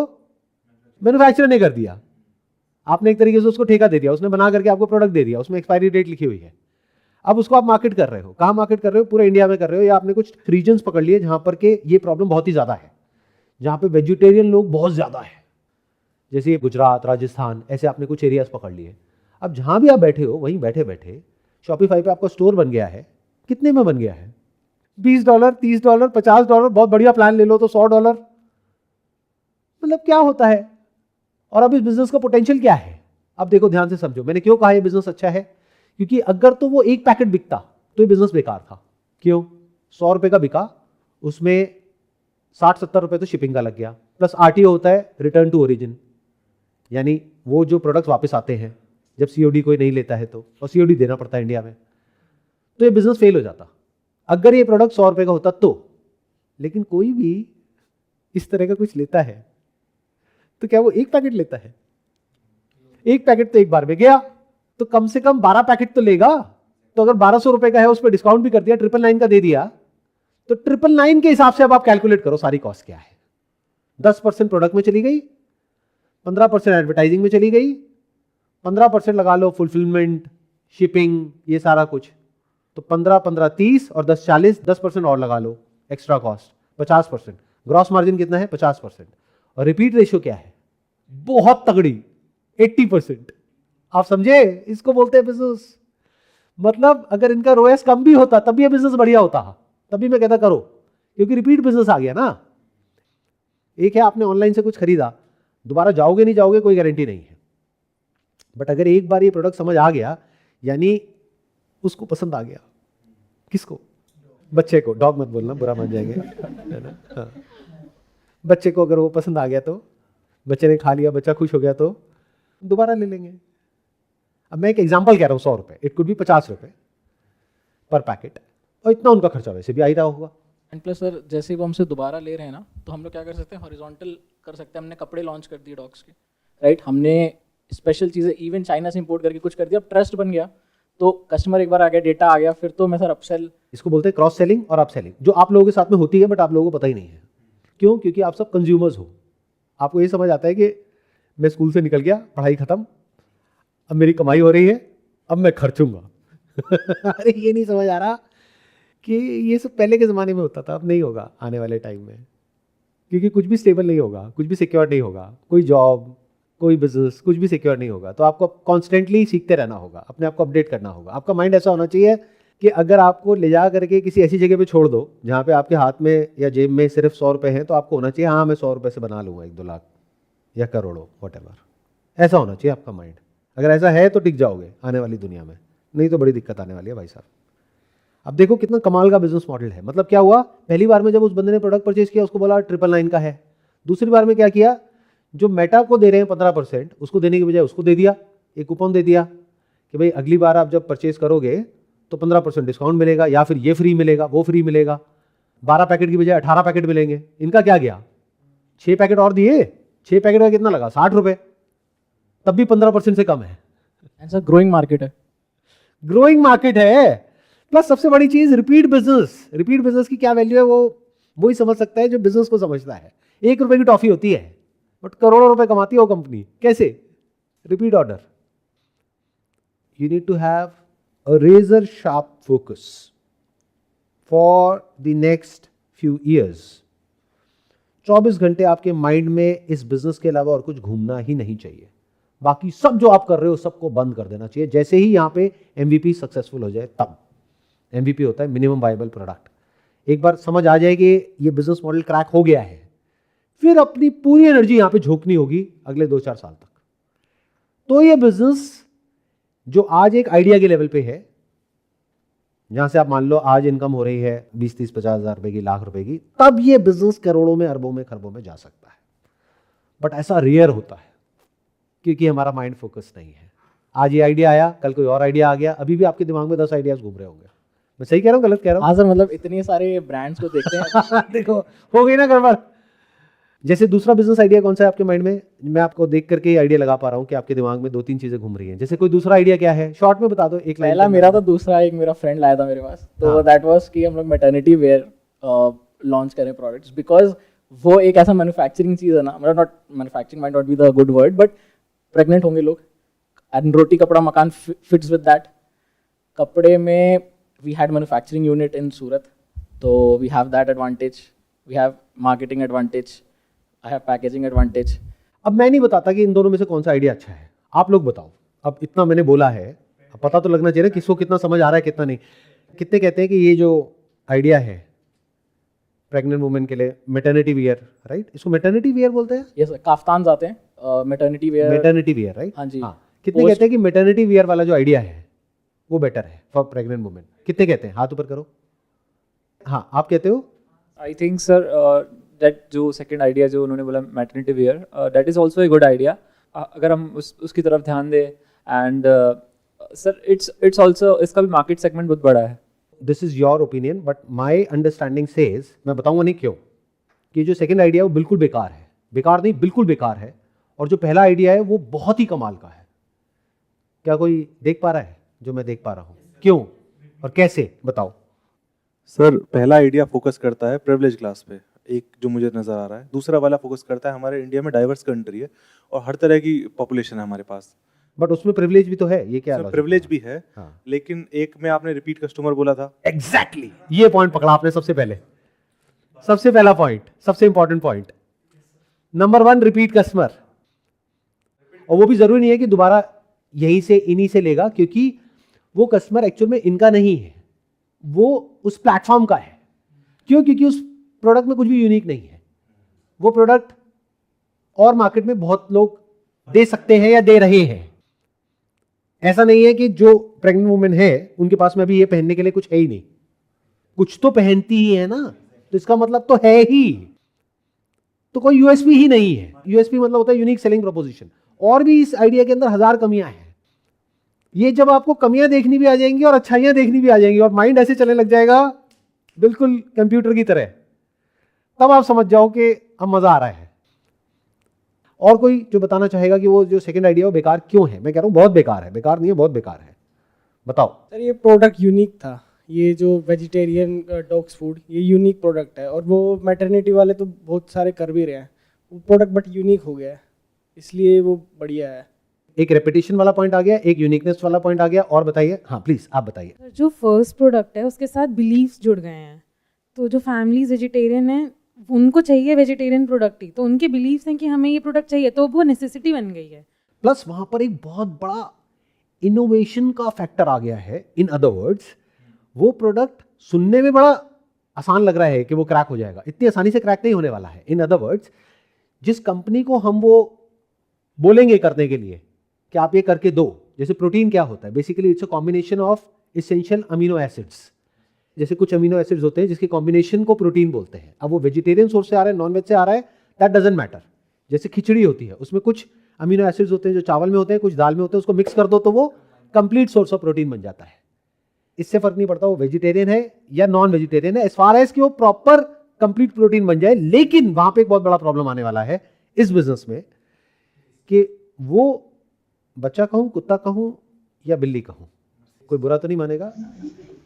मैन्युफैक्चरर ने कर दिया। आपने एक तरीके से उसको ठेका दे दिया, उसने बना करके आपको प्रोडक्ट दे दिया, उसमें एक्सपायरी डेट लिखी हुई है। अब उसको आप मार्केट कर रहे हो, कहाँ मार्केट कर रहे हो, पूरे इंडिया में कर रहे हो, या आपने कुछ रीजन्स पकड़ लिए जहां पर के ये प्रॉब्लम बहुत ही ज्यादा है, जहां पे वेजिटेरियन लोग बहुत ज्यादा है, जैसे गुजरात, राजस्थान, ऐसे आपने कुछ एरियाज पकड़ लिए। अब जहां भी आप बैठे हो वहीं बैठे बैठे शॉपिफाई पे आपका स्टोर बन गया है। कितने में बन गया है? $20, $30, $50, बहुत बढ़िया प्लान ले लो तो $100। मतलब क्या होता है? और अब इस बिजनेस का पोटेंशियल क्या है? अब देखो ध्यान से समझो, मैंने क्यों कहा ये बिजनेस अच्छा है, क्योंकि अगर तो वो एक पैकेट बिकता तो ये बिजनेस बेकार था। क्यों? 100 रुपए का बिका, उसमें 60-70 रुपए तो शिपिंग का लग गया, प्लस आरटीओ होता है, रिटर्न टू ओरिजिन, यानी वो जो प्रोडक्ट्स वापस आते हैं जब सीओडी कोई नहीं लेता है तो, और सीओडी देना पड़ता है इंडिया में, तो ये बिजनेस फेल हो जाता अगर ये प्रोडक्ट 100 रुपए का होता तो। लेकिन कोई भी इस तरह का कुछ लेता है तो क्या वो एक पैकेट लेता है? एक पैकेट तो एक बार में गया, तो कम से कम 12 पैकेट तो लेगा। तो अगर 1200 रुपए का है, उस पर डिस्काउंट भी कर दिया, 999 का दे दिया, तो 999 के हिसाब से अब आप कैलकुलेट करो सारी कॉस्ट क्या है। 10% प्रोडक्ट में चली गई, 15% एडवर्टाइजिंग में चली गई, 15% लगा लो फुलफिलमेंट, शिपिंग, ये सारा कुछ, तो 15 30 और 10 40, 10% और लगा लो एक्स्ट्रा कॉस्ट, 50%। ग्रॉस मार्जिन कितना है? 50%। और रिपीट रेशियो क्या है? बहुत तगड़ी, 80%। आप समझे? इसको बोलते हैं बिजनेस। मतलब अगर इनका रोएस कम भी होता तब भी ये बिजनेस बढ़िया होता, तभी मैं कहता करो, क्योंकि रिपीट बिजनेस आ गया ना। एक है आपने ऑनलाइन से कुछ खरीदा, दोबारा जाओगे नहीं जाओगे कोई गारंटी नहीं है, बट अगर एक बार ये प्रोडक्ट समझ आ गया, यानी उसको पसंद आ गया, किसको? बच्चे को, डॉग मत बोलना बुरा मान जाएंगे, है ना? हाँ। बच्चे को अगर वो पसंद आ गया तो, बच्चे ने खा लिया, बच्चा खुश हो गया तो दोबारा ले लेंगे। अब मैं एक एग्जांपल कह रहा हूँ, 100 रुपये, इट कुड भी 50 रुपये पर पैकेट, और इतना उनका खर्चा वैसे भी आ ही रहा होगा। एंड प्लस सर, जैसे वो हमसे दोबारा ले रहे हैं ना, तो हम लोग क्या कर सकते हैं, हॉरिजॉन्टल कर सकते हैं। हमने कपड़े लॉन्च कर दिए डॉग्स के, राइट, हमने स्पेशल चीज़ें इवन चाइना से इंपोर्ट करके कुछ कर दिया, अब ट्रस्ट बन गया, तो कस्टमर एक बार आ गया, डेटा आ गया, फिर तो मैं सर अपसेल। इसको बोलते हैं क्रॉस सेलिंग और अप सेलिंग, जो आप लोगों के साथ में होती है बट आप लोगों को पता ही नहीं है। क्यों? क्योंकि आप सब कंज्यूमर्स हो। आपको ये समझ आता है कि मैं स्कूल से निकल गया, पढ़ाई खत्म, अब मेरी कमाई हो रही है, अब मैं खर्चूंगा। अरे ये नहीं समझ आ रहा कि ये सब पहले के ज़माने में होता था, अब नहीं होगा आने वाले टाइम में, क्योंकि कुछ भी स्टेबल नहीं होगा, कुछ भी सिक्योर नहीं होगा, कोई जॉब, कोई बिजनेस, कुछ भी सिक्योर नहीं होगा। तो आपको कॉन्स्टेंटली सीखते रहना होगा, अपने आप को अपडेट करना होगा। आपका माइंड ऐसा होना चाहिए कि अगर आपको ले जा करके किसी ऐसी जगह पे छोड़ दो जहाँ पे आपके हाथ में या जेब में सिर्फ 100 रुपये हैं, तो आपको होना चाहिए हाँ मैं 100 रुपये से बना लूँगा 1-2 लाख या करोड़ों, व्हाटएवर। ऐसा होना चाहिए आपका माइंड। अगर ऐसा है तो टिक जाओगे आने वाली दुनिया में, नहीं तो बड़ी दिक्कत आने वाली है भाई साहब। अब देखो कितना कमाल का बिजनेस मॉडल है। मतलब क्या हुआ, पहली बार में जब उस बंदे ने प्रोडक्ट परचेज किया उसको बोला 999 का है। दूसरी बार में क्या किया, जो मेटा को दे रहे हैं 15%, उसको देने की बजाय उसको दे दिया, एक कूपन दे दिया कि भाई अगली बार आप जब परचेज करोगे तो 15% डिस्काउंट मिलेगा, या फिर ये फ्री मिलेगा, वो फ्री मिलेगा। 12 पैकेट की बजाय 18 पैकेट मिलेंगे। इनका क्या गया, 6 पैकेट और दिए, 6 पैकेट का कितना लगा, 60 रुपये, तब भी 15% से कम है। एंड सर ग्रोइंग मार्केट है, ग्रोइंग मार्केट है। प्लस सबसे बड़ी चीज रिपीट बिजनेस। रिपीट बिजनेस की क्या वैल्यू है वो ही समझ सकता है जो बिजनेस को समझता है। 1 रुपए की टॉफी होती है बट करोड़ों रुपए कमाती है वो कंपनी। कैसे? Repeat order. You need to have a razor sharp focus for the next few years. 24 घंटे आपके माइंड में इस बिजनेस के अलावा और कुछ घूमना ही नहीं चाहिए। बाकी सब जो आप कर रहे हो सबको बंद कर देना चाहिए। जैसे ही यहाँ पे MVP सक्सेसफुल हो जाए, तब MVP होता है मिनिमम वायबल प्रोडक्ट। एक बार समझ आ जाए कि ये बिजनेस मॉडल क्रैक हो गया है, फिर अपनी पूरी एनर्जी यहाँ पे झोंकनी होगी अगले 2-4 साल तक। तो ये बिजनेस जो आज एक आइडिया के लेवल पे है, जहां से आप मान लो आज इनकम हो रही है 20-30-50 हज़ार रुपए की, लाख रुपए की, तब ये बिजनेस करोड़ों में, अरबों में, खरबों में जा सकता है। बट ऐसा रेयर होता है क्योंकि हमारा माइंड फोकस नहीं है। आज ये आइडिया आया, कल कोई और आइडिया आ गया, अभी भी आपके दिमाग में 10 आइडियाज घूम रहे होंगे। मैं सही कह रहा हूँ, गलत कह रहा हूँ? हाँ सर, मतलब इतने सारे ब्रांड्स को देखते हैं। देखो हो गई ना गड़बड़। जैसे दूसरा बिजनेस आइडिया कौन सा है आपके माइंड में? मैं आपको देख करके आइडिया लगा पा रहा हूँ कि आपके दिमाग में 2-3 चीजें घूम रही हैं। जैसे कोई दूसरा आइडिया क्या है, शॉर्ट में बता दो। एक पहला मेरा था, दूसरा एक मेरा फ्रेंड लाया था मेरे पास, तो दैट वाज कि हम लोग मैटरनिटी वेयर लॉन्च करें प्रोडक्ट्स। बिकॉज वो एक ऐसा मैन्युफैक्चरिंग चीज़ है ना, मतलब not manufacturing might not be the good word, but pregnant होंगे लोग, एंड रोटी कपड़ा मकान फिट्स विद दैट। कपड़े में we had manufacturing unit in Surat, तो we have that advantage, we have marketing advantage, I have packaging advantage. अब मैं नहीं बताता कि इन दोनों में से कौन सा आइडिया अच्छा है, आप लोग बताओ। अब इतना मैंने बोला है, अब पता तो लगना चाहिए ना किसको कितना समझ आ रहा है कितना नहीं। कितने कहते हैं कि ये जो आइडिया है प्रेग्नेंट वुमेन के लिए, मैटरनिटी वियर, राइट? इसको मैटरनिटी वियर बोलते हैं? यस सर, काफ्तान आते हैं, maternity wear. Maternity wear, right? हाँ जी। कितने कहते हैं कि मैटरनिटी वियर वाला जो आइडिया है वो बेटर है फॉर प्रेग्नेंट वुमेन? कितने कहते हैं? हाथ ऊपर करो। हाँ, आप कहते हो? आई थिंक सर दैट जो सेकंड आइडिया जो उन्होंने बोला maternity wear, that is also a good idea. अगर हम उसकी तरफ ध्यान दें, एंड सर इट्स ऑल्सो, इसका भी मार्केट सेगमेंट बहुत बड़ा है। This is your opinion but my understanding says, मैं बताऊंगा नहीं क्यों, कि जो सेकंड आइडिया है वो बिल्कुल बेकार है। बेकार नहीं, बिल्कुल बेकार है। और जो पहला आइडिया है वो बहुत ही कमाल का है। क्या कोई देख पा रहा है जो मैं देख पा रहा हूँ? क्यों और कैसे, बताओ। सर पहला आइडिया फोकस करता है प्रिविलेज क्लास पे, एक जो मुझे नज़र आ रहा है। दूसरा वाला फोकस करता है, हमारे इंडिया में डाइवर्स कंट्री है और हर तरह की पॉपुलेशन है हमारे पास। बट उसमें प्रिविलेज भी तो है, ये क्या? प्रिविलेज भी है, हाँ। लेकिन एक में आपने रिपीट कस्टमर बोला था। एग्जैक्टली ये पॉइंट पकड़ा आपने सबसे पहले, सबसे पहला पॉइंट, सबसे important point. Number 1 repeat customer. और वो भी जरूरी नहीं है कि दोबारा यहीं से इन्हीं से लेगा, क्योंकि वो कस्टमर एक्चुअल में इनका नहीं है, वो उस प्लेटफॉर्म का है। क्यों? क्योंकि उस प्रोडक्ट में कुछ भी यूनिक नहीं है। वो प्रोडक्ट और मार्केट में बहुत लोग दे सकते हैं या दे रहे हैं। ऐसा नहीं है कि जो प्रेग्नेंट वुमेन है उनके पास में अभी ये पहनने के लिए कुछ है ही नहीं, कुछ तो पहनती ही है ना, तो इसका मतलब तो है ही, तो कोई यूएसपी ही नहीं है। यूएसपी मतलब होता है यूनिक सेलिंग प्रोपोजिशन। और भी इस आइडिया के अंदर 1000 कमियां हैं। ये जब आपको कमियां देखनी भी आ जाएंगी और अच्छाइयां देखनी भी आ जाएंगी और माइंड ऐसे चलने लग जाएगा बिल्कुल कंप्यूटर की तरह, तब आप समझ जाओ कि अब मजा आ रहा है। और कोई जो बताना चाहेगा कि वो जो सेकंड आइडिया वो बेकार क्यों है? मैं कह रहा हूं बहुत बेकार है। बेकार नहीं है, बहुत बेकार है। बताओ। सर ये प्रोडक्ट यूनिक था, ये जो वेजिटेरियन डॉग्स फूड, ये यूनिक प्रोडक्ट है और वो मैटरनिटी वाले तो बहुत सारे कर भी रहे हैं वो प्रोडक्ट, बट यूनिक हो गया है, इसलिए वो बढ़िया है। एक रेपिटेशन वाला पॉइंट आ गया, एक यूनिकनेस वाला पॉइंट आ गया। और बताइए। हाँ प्लीज आप बताइए। जो फर्स्ट प्रोडक्ट है उसके साथ बिलीव्स जुड़ गए हैं, तो जो फैमिलीज वेजिटेरियन है उनको चाहिए वेजिटेरियन प्रोडक्ट ही, तो उनके बिलीव्स हैं कि हमें ये प्रोडक्ट चाहिए, तो वो नेसेसिटी बन गई है। प्लस वहां पर एक बहुत बड़ा इनोवेशन का फैक्टर आ गया है। इन अदर वर्ड्स, वो प्रोडक्ट सुनने में बड़ा आसान लग रहा है कि वो क्रैक हो जाएगा, इतनी आसानी से क्रैक नहीं होने वाला है। इन अदर वर्ड्स, जिस कंपनी को हम वो बोलेंगे करने के लिए कि आप ये करके दो, जैसे प्रोटीन क्या होता है, basically it's a combination of essential amino acids. जैसे कुछ अमीनो एसिड्स होते हैं जिसके कॉम्बिनेशन को प्रोटीन बोलते हैं। अब वो वेजिटेरियन सोर्स से आ रहा है, नॉन वेज से आ रहा है, दैट डजंट मैटर। जैसे खिचड़ी होती है, उसमें कुछ अमीनो एसिड्स होते हैं जो चावल में होते हैं, कुछ दाल में होते हैं, उसको मिक्स कर दो तो वो कंप्लीट सोर्स ऑफ प्रोटीन बन जाता है। इससे फर्क नहीं पड़ता वो वेजिटेरियन है या नॉन वेजिटेरियन है, एज फार एज कि वो प्रॉपर कंप्लीट प्रोटीन बन जाए। लेकिन वहां पे एक बहुत बड़ा प्रॉब्लम आने वाला है इस बिजनेस में कि वो बच्चा कहूं, कुत्ता कहूं या बिल्ली कहूं, कोई बुरा तो नहीं मानेगा,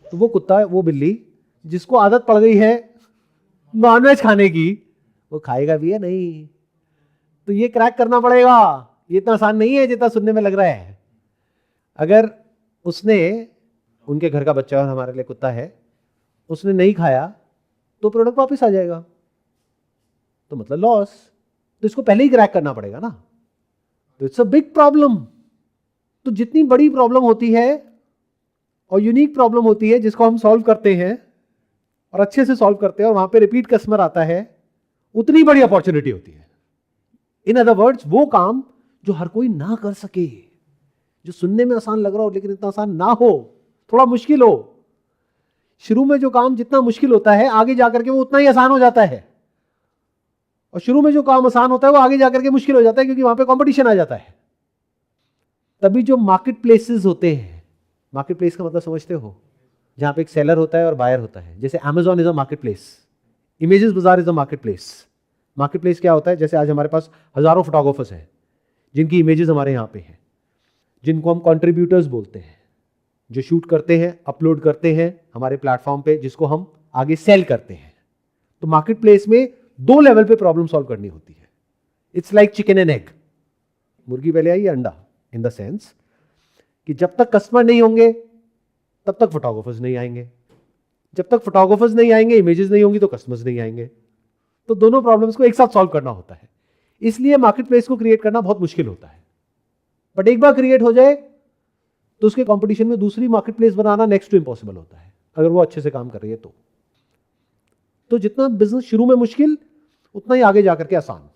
तो वो कुत्ता वो बिल्ली जिसको आदत पड़ गई है नॉनवेज खाने की, वो खाएगा भी है नहीं। तो ये क्रैक करना पड़ेगा। ये इतना आसान नहीं है जितना सुनने में लग रहा है। अगर उसने, उनके घर का बच्चा और हमारे लिए कुत्ता है, उसने नहीं खाया तो प्रोडक्ट वापस आ जाएगा, तो मतलब लॉस। तो इसको पहले ही क्रैक करना पड़ेगा ना, तो इट्स अ बिग प्रॉब्लम। तो जितनी बड़ी प्रॉब्लम होती है और यूनिक प्रॉब्लम होती है जिसको हम सॉल्व करते हैं और अच्छे से सॉल्व करते हैं और वहां पे रिपीट कस्टमर आता है, उतनी बड़ी अपॉर्चुनिटी होती है। इन अदर वर्ड्स, वो काम जो हर कोई ना कर सके, जो सुनने में आसान लग रहा हो लेकिन इतना आसान ना हो, थोड़ा मुश्किल हो। शुरू में जो काम जितना मुश्किल होता है आगे जाकर के वो उतना ही आसान हो जाता है, और शुरू में जो काम आसान होता है वो आगे जाकर के मुश्किल हो जाता है, क्योंकि वहां पे कंपटीशन आ जाता है। तभी जो मार्केट प्लेसेस होते हैं, मार्केट प्लेस का मतलब समझते हो, जहां पे एक सेलर होता है और बायर होता है। जैसे Amazon is a market place, Images Bazaar is a market place. Market place क्या होता है? जैसे आज हमारे पास हजारों फोटोग्राफर्स हैं जिनकी इमेजेस हमारे यहाँ पे हैं, जिनको हम कंट्रीब्यूटर्स बोलते हैं, जो शूट करते हैं, अपलोड करते हैं हमारे प्लेटफॉर्म पे, जिसको हम आगे सेल करते हैं। तो मार्केट प्लेस में 2 लेवल पे प्रॉब्लम सॉल्व करनी होती है। It's like chicken and egg, मुर्गी पहले आई अंडा, इन द सेंस कि जब तक कस्टमर नहीं होंगे तब तक फोटोग्राफर्स नहीं आएंगे, जब तक फोटोग्राफर्स नहीं आएंगे, इमेजेस नहीं होंगी तो कस्टमर्स नहीं आएंगे। तो दोनों प्रॉब्लम्स को एक साथ सॉल्व करना होता है। इसलिए मार्केट प्लेस को क्रिएट करना बहुत मुश्किल होता है, बट एक बार क्रिएट हो जाए तो उसके कंपटीशन में दूसरी मार्केट प्लेस बनाना नेक्स्ट टू इम्पॉसिबल होता है, अगर वो अच्छे से काम कर रही है तो जितना बिजनेस शुरू में मुश्किल, उतना ही आगे जाकर के आसान।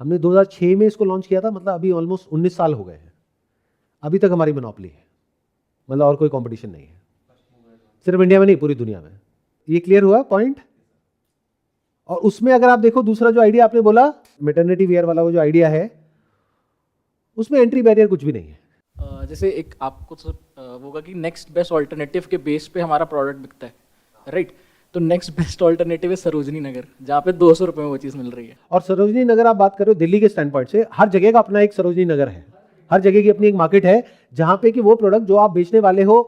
हमने 2006 में इसको लॉन्च किया था, मतलब अभी ऑलमोस्ट 19 साल हो गए हैं। अभी तक हमारी मोनोपोली है, मतलब और कोई कंपटीशन नहीं है, सिर्फ इंडिया में नहीं, पूरी दुनिया में। ये क्लियर हुआ पॉइंट? और उसमें अगर आप देखो, दूसरा जो आइडिया आपने बोला मैटरनिटी वेयर वाला, वो जो आइडिया है, उसमें एंट्री बैरियर कुछ भी नहीं है। जैसे एक आपको तो वो होगा कि नेक्स्ट बेस्ट ऑल्टरनेटिव के बेस पे हमारा प्रोडक्ट बिकता है, राइट? तो नेक्स्ट बेस्ट ऑल्टरनेटिव है सरोजनी नगर, जहाँ पे 200 रुपये में वो चीज़ मिल रही है। और सरोजनी नगर आप बात कर रहे हो दिल्ली के स्टैंड पॉइंट से, हर जगह का अपना एक सरोजनी नगर है, हर जगह की अपनी एक मार्केट है, जहां पे कि वो प्रोडक्ट जो आप बेचने वाले हो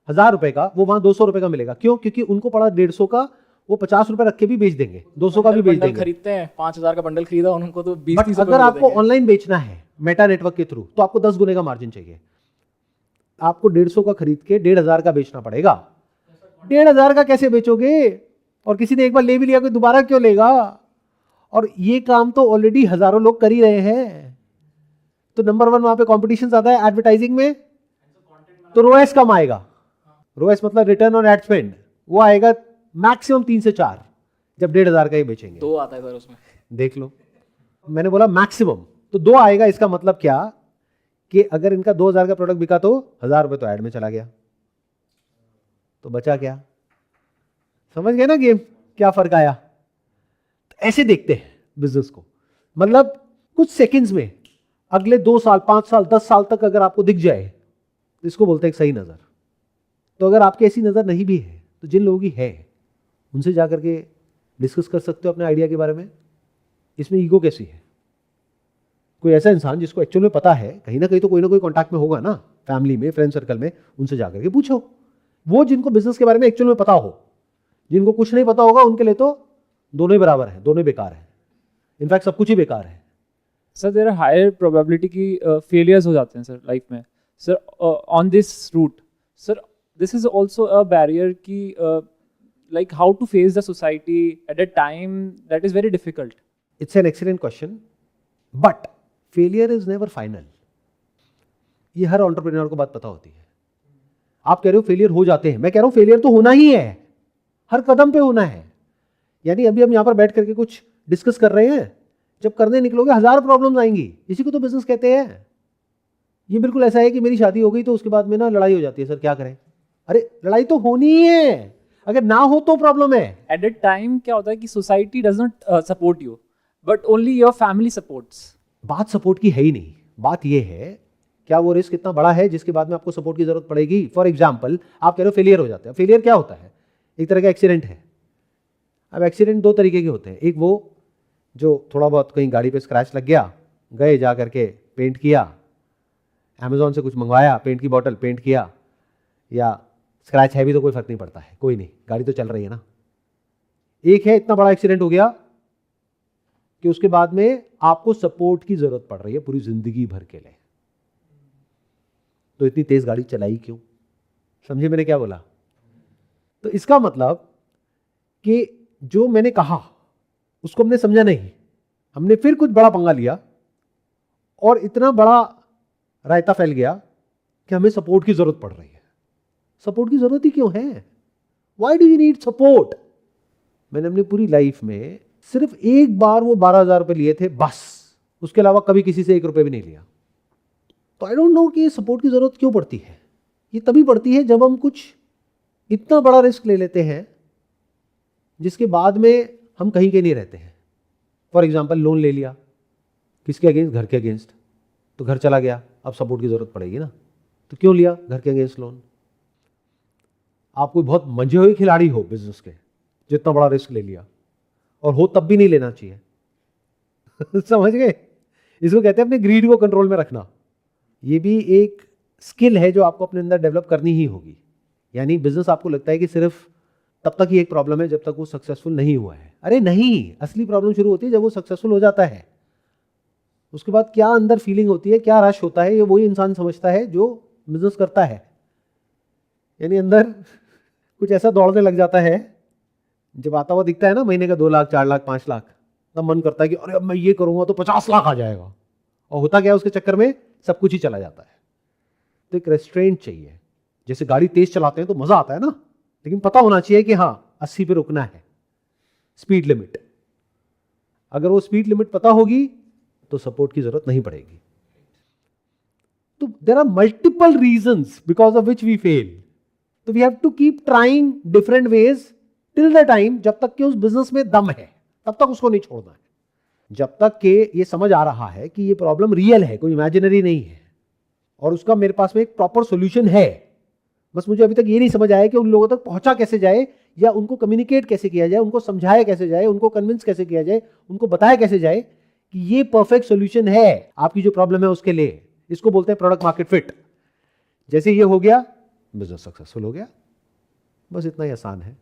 1000 रुपए का, वो वहां 200 रुपए का मिलेगा। क्यों? क्योंकि उनको पड़ा 150 का, वो 50 रुपए रख के भी बेच देंगे, 200 का भी बेच देंगे। खरीदते हैं 5000 का बंडल खरीदा उनको तो 20-30 अगर आपको ऑनलाइन बेचना है मेटा नेटवर्क के थ्रू, तो आपको 10 गुने का मार्जिन चाहिए। आपको 150 का खरीद के 1500 का बेचना पड़ेगा। 1500 का कैसे बेचोगे? और किसी ने एक बार ले भी लिया, कोई दोबारा क्यों लेगा? और ये काम तो ऑलरेडी हजारों लोग कर ही रहे हैं। तो नंबर 1 वहां पे कॉम्पिटिशन आता है एडवर्टाइजिंग में, तो रोएस कम आएगा। रोएस मतलब रिटर्न ऑन एड स्पेंड, वो आएगा मैक्सिमम 3 से 4, जब 1,500 का ही बेचेंगे। 2 आता है सर उसमें। देख लो, मैंने बोला मैक्सिमम, तो 2 आएगा। इसका मतलब क्या कि अगर इनका 2,000 का प्रोडक्ट बिका तो 1,000 रुपए तो ऐड में चला गया, तो बचा क्या? समझ गए ना गेम, क्या फर्क आया? तो ऐसे देखते हैं बिजनेस को, मतलब कुछ सेकंड्स में अगले 2 साल, 5 साल, 10 साल तक अगर आपको दिख जाए तो इसको बोलते हैं एक सही नजर। तो अगर आपकी ऐसी नजर नहीं भी है तो जिन लोगों की है उनसे जाकर के डिस्कस कर सकते हो अपने आइडिया के बारे में। इसमें ईगो कैसी है? कोई ऐसा इंसान जिसको एक्चुअल में पता है, कहीं ना कहीं तो कोई ना कोई कॉन्टैक्ट में होगा ना, फैमिली में, फ्रेंड सर्कल में, उनसे जाकर के पूछो। वो जिनको बिजनेस के बारे में एक्चुअल में पता हो, जिनको कुछ नहीं पता होगा उनके लिए तो दोनों ही बराबर है, दोनों ही बेकार है, इनफैक्ट सब कुछ ही बेकार है। Sir there are higher probability की फेलियर्स हो जाते हैं सर लाइफ में। Sir on this route sir this is also a barrier की like how to face the society at a time that is very difficult. It's an excellent question, but failure is never final. ये हर entrepreneur को बात पता होती है। आप कह रहे हो फेलियर हो जाते हैं, मैं कह रहा हूं फेलियर तो होना ही है, हर कदम पे होना है। यानी अभी हम यहां पर बैठ करके कुछ डिस्कस कर रहे हैं, जब करने निकलोगे 1000 प्रॉब्लम्स आएंगी। इसी को तो बिजनेस कहते हैं। ये बिल्कुल ऐसा है कि मेरी शादी हो गई तो उसके बाद में ना लड़ाई हो जाती है, सर क्या करें? अरे लड़ाई तो होनी ही है, अगर ना हो तो प्रॉब्लम है। At that time क्या होता है कि society does not support you, but only your family supports. बात सपोर्ट की है ही नहीं, बात ये है क्या वो रिस्क इतना बड़ा है जिसके बाद में आपको सपोर्ट की जरूरत पड़ेगी। फॉर एग्जाम्पल आप कह रहे हो फेलियर हो जाता है। फेलियर क्या होता है? एक तरह का एक्सीडेंट है। अब एक्सीडेंट 2 तरीके के होते हैं, एक वो जो थोड़ा बहुत कहीं गाड़ी पे स्क्रैच लग गया, गए जा करके पेंट किया, अमेजोन से कुछ मंगवाया, पेंट की बॉटल पेंट किया, या स्क्रैच है भी तो कोई फर्क नहीं पड़ता है, कोई नहीं, गाड़ी तो चल रही है ना। एक है इतना बड़ा एक्सीडेंट हो गया कि उसके बाद में आपको सपोर्ट की जरूरत पड़ रही है पूरी जिंदगी भर के लिए, तो इतनी तेज गाड़ी चलाई क्यों? समझे मैंने क्या बोला? तो इसका मतलब कि जो मैंने कहा उसको हमने समझा नहीं, हमने फिर कुछ बड़ा पंगा लिया और इतना बड़ा रायता फैल गया कि हमें सपोर्ट की जरूरत पड़ रही है। सपोर्ट की जरूरत ही क्यों है? Why do you need support? मैंने अपनी पूरी लाइफ में सिर्फ एक बार वो 12,000 रुपए लिए थे बस, उसके अलावा कभी किसी से 1 रुपए भी नहीं लिया। तो आई डोंट नो कि सपोर्ट की जरूरत क्यों पड़ती है। ये तभी पड़ती है जब हम कुछ इतना बड़ा रिस्क ले लेते हैं जिसके बाद में हम कहीं के नहीं रहते हैं। फॉर एग्जाम्पल लोन ले लिया, किसके अगेंस्ट? घर के अगेंस्ट। तो घर चला गया, अब सपोर्ट की जरूरत पड़ेगी ना। तो क्यों लिया घर के अगेंस्ट लोन? आप कोई बहुत मंझे हुए खिलाड़ी हो बिजनेस के, जितना बड़ा रिस्क ले लिया, और हो तब भी नहीं लेना चाहिए। समझ गए? इसको कहते हैं अपने ग्रीड को कंट्रोल में रखना। ये भी एक स्किल है जो आपको अपने अंदर डेवलप करनी ही होगी। यानी बिजनेस आपको लगता है कि सिर्फ तब तक ही एक प्रॉब्लम है जब तक वो सक्सेसफुल नहीं हुआ है। अरे नहीं, असली प्रॉब्लम शुरू होती है जब वो सक्सेसफुल हो जाता है। उसके बाद क्या अंदर फीलिंग होती है, क्या रश होता है, ये वही इंसान समझता है जो बिजनेस करता है। यानी अंदर कुछ ऐसा दौड़ने लग जाता है, जब आता हुआ दिखता है ना महीने का 2 लाख, 4 लाख, 5 लाख, तब मन करता है कि अरे अब मैं ये करूंगा तो 50 लाख आ जाएगा। और होता क्या है, उसके चक्कर में सब कुछ ही चला जाता है। तो एक रेस्ट्रेंट चाहिए। जैसे गाड़ी तेज चलाते हैं तो मजा आता है ना, लेकिन पता होना चाहिए कि हाँ 80 पे रुकना है, स्पीड लिमिट। अगर वो स्पीड लिमिट पता होगी तो सपोर्ट की जरूरत नहीं पड़ेगी। तो there are multiple reasons because of which we fail. तो we have to keep trying different ways till the time, जब तक कि उस बिजनेस में दम है तब तक उसको नहीं छोड़ना है। जब तक कि ये समझ आ रहा है कि ये प्रॉब्लम रियल है, कोई इमेजिनरी नहीं है, और उसका मेरे पास में एक प्रॉपर सॉल्यूशन है। बस मुझे अभी तक ये नहीं समझ आया कि उन लोगों तक पहुंचा कैसे जाए, या उनको कम्युनिकेट कैसे किया जाए, उनको समझाया कैसे जाए, उनको कन्विंस कैसे किया जाए, उनको बताया कैसे जाए कि ये परफेक्ट सॉल्यूशन है आपकी जो प्रॉब्लम है उसके लिए। इसको बोलते हैं प्रोडक्ट मार्केट फिट। जैसे ये हो गया, बिजनेस सक्सेसफुल हो गया। बस इतना ही आसान है।